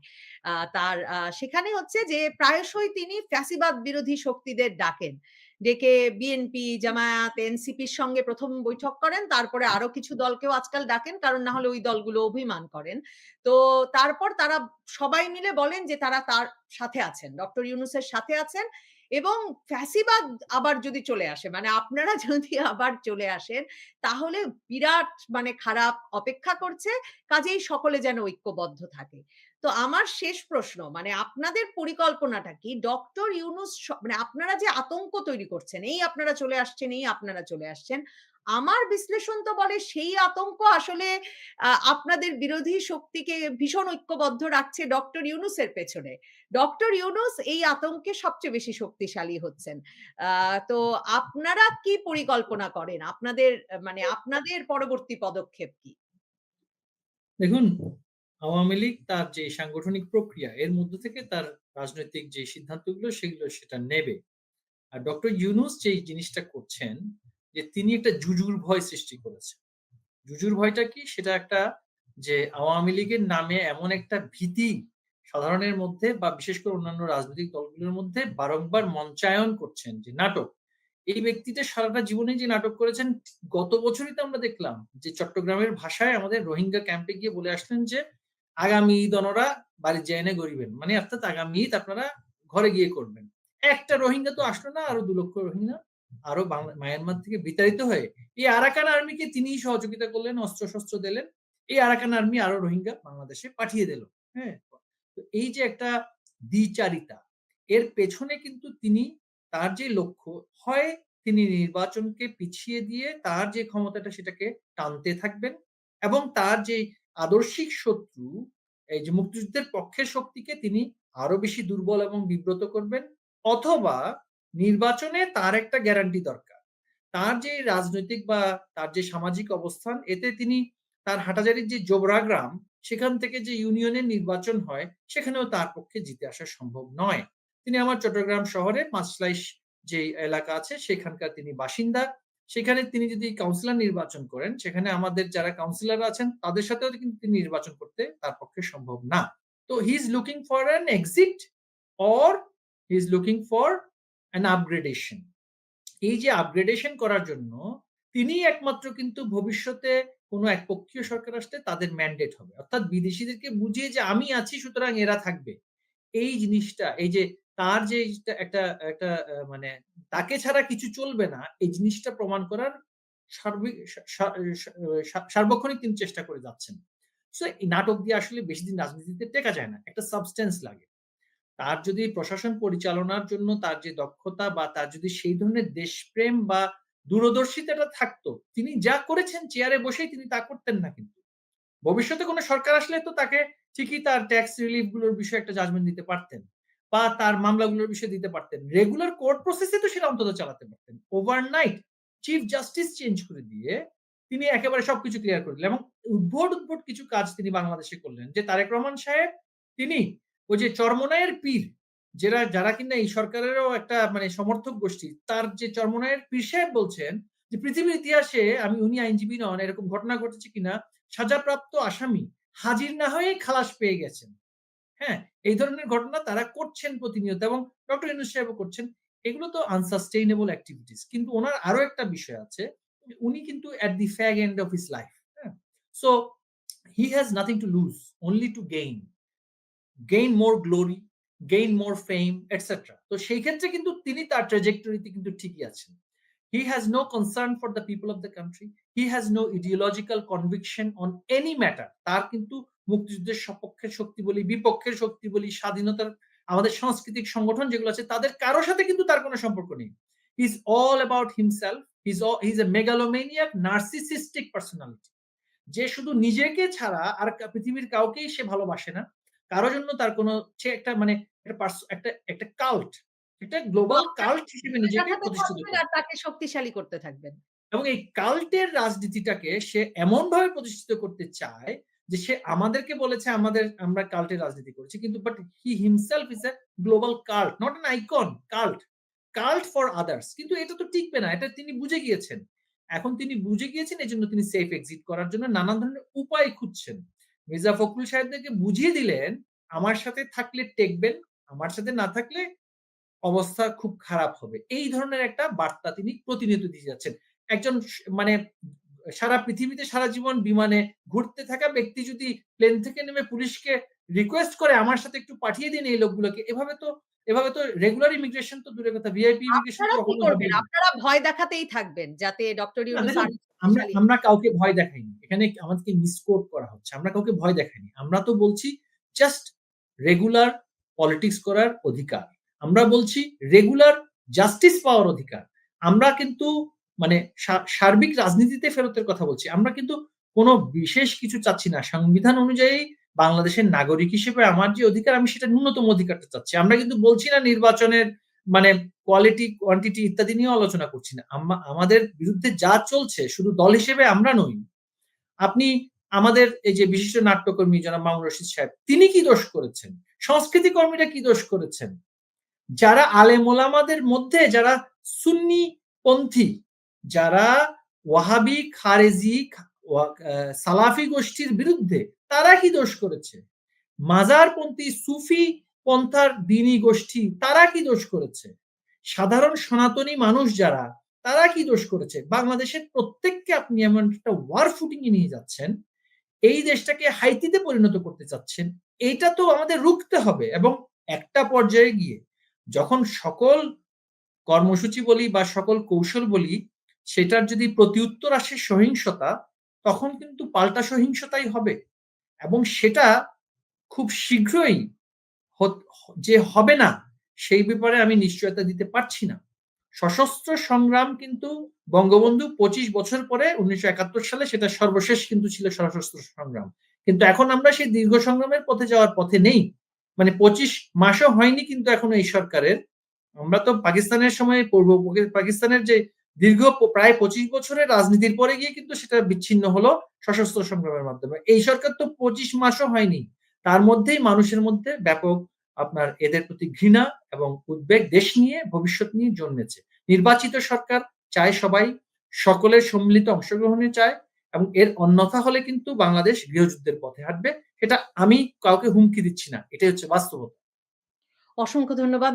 তার সেখানে হচ্ছে যে প্রায়শই তিনি ফ্যাসিবাদ বিরোধী শক্তিদের ডাকেন। ডেকে বিএনপি, জামায়াত, এনসিপির সঙ্গে প্রথম বৈঠক করেন, তারপরে আরো কিছু দলকেও আজকাল ডাকেন, কারণ না হলে ওই দলগুলো অভিমান করেন। তো তারপর তারা সবাই মিলে বলেন যে তারা তার সাথে আছেন, ডক্টর ইউনূসের সাথে আছেন, এবং ফ্যাসিবাদ আবার যদি চলে আসে, মানে আপনারা যদি আবার চলে আসেন, তাহলে বিরাট মানে খারাপ অপেক্ষা করছে, কাজেই সকলে যেন ঐক্যবদ্ধ থাকে। তো আমার শেষ প্রশ্ন, মানে আপনাদের পরিকল্পনাটা কি? ডক্টর ইউনূস মানে আপনারা যে আতঙ্ক তৈরি করছেন, এই আপনারা চলে আসছেন, এই আপনারা চলে আসছেন। আমার বিশ্লেষণ তো বলে সেই আতঙ্ক আসলে আপনাদের বিরোধী শক্তিকে ভীষণ ঐক্যবদ্ধ রাখছে ডক্টর ইউনূসের পেছনে। ডক্টর ইউনূস এই আতঙ্কে সবচেয়ে বেশি শক্তিশালী হচ্ছেন। তো আপনারা কি পরিকল্পনা করেন? আপনাদের মানে আপনাদের পরবর্তী পদক্ষেপ কি? দেখুন, আওয়ামী লীগ তার যে সাংগঠনিক প্রক্রিয়া, এর মধ্য থেকে তার রাজনৈতিক যে সিদ্ধান্তগুলো সেগুলো সেটা নেবে। আর ডক্টর ইউনূস যে জিনিসটা করছেন, যে তিনি একটা জুজুর ভয় সৃষ্টি করেছেন। জুজুর ভয়টা কি? সেটা একটা, যে আওয়ামী লীগের নামে এমন একটা ভীতি সাধারণের মধ্যে বা বিশেষ করে অন্যান্য রাজনৈতিক দলগুলোর মধ্যে বারংবার মঞ্চায়ন করছেন যে নাটক। এই ব্যক্তিটা সারাটা জীবনে যে নাটক করেছেন, গত বছরই তো আমরা দেখলাম যে চট্টগ্রামের ভাষায় আমাদের রোহিঙ্গা ক্যাম্পে গিয়ে বলে আসলেন যে আগামী ঈদ অনরা বাড়ি যায় না গরিবেন, মানে অর্থাৎ আগামী ঈদ আপনারা ঘরে গিয়ে করবেন। একটা রোহিঙ্গা তো আসলো না, আরো 2 লক্ষ রোহিঙ্গা আরো মায়ানমার থেকে বিতাড়িত হয়ে এই আরাকান আর্মিকে তিনিই সহযোগিতা করলেন, অস্ত্র-শস্ত্র দিলেন। এই আরাকান আর্মি আরো রোহিঙ্গা বাংলাদেশে পাঠিয়ে দিল। হ্যাঁ? তো এই যে একটা দ্বিচারিতা, এর পেছনে কিন্তু তিনি তার যে লক্ষ্য, হয় তিনি নির্বাচনকে পিছিয়ে দিয়ে তার যে ক্ষমতাটা সেটাকে টানতে থাকবেন এবং তার যে আদর্শিক শত্রু, এই যে মুক্তিযুদ্ধের পক্ষের শক্তিকে তিনি আরো বেশি দুর্বল এবং বিব্রত করবেন, অথবা নির্বাচনে তার একটা গ্যারান্টি দরকার। তার যে রাজনৈতিক বা তার যে সামাজিক অবস্থান, এতে তিনি তার হাটাজারির যে জোবরা গ্রাম, সেখান থেকে যে ইউনিয়নের নির্বাচন হয়, সেখানেও তার পক্ষে জিতে আসা সম্ভব নয়। তিনি আমার চট্টগ্রাম শহরে পাঁচলাইশ যে এলাকা আছে সেখানকার তিনি বাসিন্দা। সেখানে তিনি যদি কাউন্সিলর নির্বাচন করেন, সেখানে আমাদের যারা কাউন্সিলর আছেন তাদের সাথেও কিন্তু তিনি নির্বাচন করতে তার পক্ষে সম্ভব না। তো he is looking for an exit or he is looking for an upgradation. এই যে আপগ্রেডেশন করার জন্য তিনি একমাত্র কিন্তু ভবিষ্যতে কোনো একপক্ষীয় সরকার আসলে তাদের ম্যান্ডেট হবে। অর্থাৎ বিদেশিদেরকে বুঝিয়ে যে আমি আছি সুতরাং এরা থাকবে। এই জিনিসটা, এই যে তার যে একটা একটা মানে তাকে ছাড়া কিছু চলবে না, এই জিনিসটা প্রমাণ করার সার্বিক সার্বক্ষণিক তিনি চেষ্টা করে যাচ্ছেন। সো এই নাটক দিয়ে আসলে বেশিদিন রাজনীতিতে টেকা যায় না। একটা সাবস্টেন্স লাগে। তার যদি প্রশাসন পরিচালনার জন্য তার যে দক্ষতা বা তার যদি সেই ধরনের দেশপ্রেম বা দূরদর্শিতাটা থাকতো, তিনি যা করেছেন চেয়ারে বসেই তিনি তা করতেন না কিন্তু। ভবিষ্যতে কোনো সরকার আসলে তো তাকে ঠিকই তার ট্যাক্স রিলিফ গুলোর বিষয়ে একটা জাজমেন্ট দিতে পারতেন বা তার মামলাগুলোর বিষয়ে দিতে পারতেন। রেগুলার কোর্ট প্রসেসে তো সেটা অন্তত চালাতে পারতেন। ওভারনাইট চিফ জাস্টিস চেঞ্জ করে দিয়ে তিনি একেবারে সবকিছু ক্লিয়ার করে দিলেন এবং উদ্ভট কিছু কাজ তিনি বাংলাদেশে করলেন। যে তারেক রহমান সাহেব তিনি ওই যে চরমোনাইয়ের পীর যারা কিনা এই সরকারেরও একটা মানে সমর্থক গোষ্ঠী, তার যে চরমোনাইয়ের পীর সাহেব বলছেন যে পৃথিবীর ইতিহাসে উনি আইনজীবী নন, এরকম ঘটনা ঘটেছে কিনা সাজাপ্রাপ্ত আসামি হাজির না হয়ে খালাস পেয়ে গেছেন। হ্যাঁ? এই ধরনের ঘটনা তারা করছেন প্রতিনিয়ত এবং ডক্টর ইউনূস সাহেবও করছেন। এগুলো তো আনসাস্টেইনেবল এক্টিভিটিস। কিন্তু উনার আরো একটা বিষয় আছে। উনি কিন্তু এট দি ফ্যাগ এন্ড অফ হিজ লাইফ। হ্যাঁ? So he has nothing to lose, only to gain more glory, gain more fame etcetera. তো সেই ক্ষেত্রে কিন্তু তিনি তার ট্র্যাজেক্টরিতে কিন্তু ঠিকই আছেন। He has no concern for the people of the country. He has no ideological conviction on any matter. তার কিন্তু মুক্তিযুদ্ধের সপক্ষের শক্তি বলি, বিপক্ষের শক্তি বলি, স্বাধীনতার আমাদের সাংস্কৃতিক সংগঠন যেগুলো আছে তাদের কারো সাথে কিন্তু তার কোনো সম্পর্ক নেই। He is all about himself. He's a megalomaniac, narcissistic personality. যে শুধু নিজেকে ছাড়া আর পৃথিবীর কাউকেই সে ভালোবাসে না। কারো জন্য তার কোনো সে একটা মানে একটা কাল্ট, একটা গ্লোবাল কাল্ট হিসেবে নিজেকে দেখাতে প্রতিষ্ঠিত থাকবেন করে। আর তাকে শক্তিশালী করতে থাকবেন। এবং এই কাল্টের রাজনীতিটাকে সে এমনভাবে প্রতিষ্ঠিত করতে চায় যে সে আমাদেরকে বলেছে আমরা কাল্টের রাজনীতি করেছি, কিন্তু but he himself is a global cult, not an icon, cult for others. কিন্তু এটা তো টিকবে না, এটা তিনি বুঝে গিয়েছেন। এখন তিনি বুঝে গিয়েছেন, এজন্য তিনি সেফ এক্সিট করার জন্য নানান ধরনের উপায় খুঁজছেন। মির্জা ফখরুল সাহেবদেরকে বুঝিয়ে দিলেন আমার সাথে থাকলে টেকবেন, আমার সাথে না থাকলে অবস্থা খুব খারাপ হবে। এই ধরনের একটা বার্তা তিনি প্রতিনিয়ত দিয়ে যাচ্ছেন। একজন মানে সারা পৃথিবীতে সারা জীবন বিমানে ঘুরতে থাকা ব্যক্তি যদি প্লেন থেকে নেমে পুলিশকে রিকোয়েস্ট করে আমার সাথে একটু পাঠিয়ে দিন এই লোকগুলোকে, এভাবে তো রেগুলার ইমিগ্রেশন তো দূরের কথা, ভিআইপি ইমিগ্রেশন তো আপনারা কি কখনো করবেন? হবেই না। আপনারা ভয় দেখাতেই থাকবেন যাতে ডক্টর না ইউনূস দেখুন, আরো আমরা শক্তিশালী আমরা কাউকে ভয় দেখাইনি। এখানে আমাদেরকে মিসকোট করা হচ্ছে। আমরা কাউকে ভয় দেখাইনি। আমরা তো বলছি জাস্ট রেগুলার পলিটিক্স করার অধিকার। আমরা বলছি রেগুলার জাস্টিস পাওয়ার অধিকার। আমরা কিন্তু মানে সার্বিক রাজনীতিতে ফেরতের কথা বলছি। আমরা কিন্তু কোন বিশেষ কিছু চাচ্ছি না। সংবিধান অনুযায়ী বাংলাদেশের নাগরিক হিসেবে আমার যে অধিকার আমি সেটা ন্যূনতম অধিকারটা চাচ্ছি। আমরা কিন্তু বলছি না নির্বাচনের মানে কোয়ালিটি, কোয়ান্টিটি ইত্যাদি নিয়েও আলোচনা করছি না। আমাদের বিরুদ্ধে যা চলছে শুধু দল হিসেবে আমরা নই। আপনি আমাদের এই যে বিশিষ্ট নাট্যকর্মী জনাব মামুনুর রশীদ সাহেব, তিনি কি দোষ করেছেন? সংস্কৃতি কর্মীরা কি দোষ করেছেন? যারা আলেম ওলামাদের মধ্যে যারা সুন্নি পন্থী, যারা ওয়াহাবি, খারেজি, সালাফি গোষ্ঠীর বিরুদ্ধে, তারা কি দোষ করেছে? মাজারপন্থী, সুফি পন্থার দ্বীনি গোষ্ঠী, তারা কি দোষ করেছে? সাধারণ সনাতনী মানুষ যারা, তারা কি দোষ করেছে? বাংলাদেশের প্রত্যেককে আপনি এমন একটা ওয়ার ফুটিং এ নিয়ে যাচ্ছেন, এই দেশটাকে হাইতিতে পরিণত করতে চাচ্ছেন। এইটা তো আমাদের রুখতে হবে এবং একটা পর্যায়ে গিয়ে যখন সকল কর্মসূচি বলি বা সকল কৌশল বলি সেটার যদি প্রতিউত্তর আসে সহিংসতা, তখন কিন্তু পাল্টা সহিংসতাই হবে এবং সেটা খুব শীঘ্রই যে হবে না সেই ব্যাপারে আমি নিশ্চয়তা দিতে পারছি না। সশস্ত্র সংগ্রাম কিন্তু বঙ্গবন্ধু ২৫ বছর পরে ১৯৭১ সালে সেটা সর্বশেষ কিন্তু ছিল সশস্ত্র সংগ্রাম। কিন্তু এখন আমরা সেই দীর্ঘ সংগ্রামের পথে যাওয়ার পথে নেই। মানে ২৫ মাসও হয়নি কিন্তু এখনো এই সরকারের। আমরা তো পাকিস্তানের সময় পাকিস্তানের যে দীর্ঘ প্রায় ২৫ বছরের রাজনীতির পরে গিয়ে কিন্তু সেটা বিচ্ছিন্ন হলো সশস্ত্র সংগ্রামের মাধ্যমে। এই সরকার তো ২৫ মাসও হয়নি। তার মধ্যেই মানুষের মধ্যে ব্যাপক আপনার এদের প্রতি ঘৃণা এবং উদ্বেগ দেশ নিয়ে, ভবিষ্যৎ নিয়ে জন্মেছে। নির্বাচিত সরকার চায় সবাই সকলের সম্মিলিত অংশগ্রহণে চায় এবং এর অন্যথা হলে কিন্তু বাংলাদেশ গৃহযুদ্ধের পথে হাঁটবে। এটা আমি কাউকে হুমকি দিচ্ছি না। এটাই হচ্ছে বাস্তবতা। অসংখ্য ধন্যবাদ।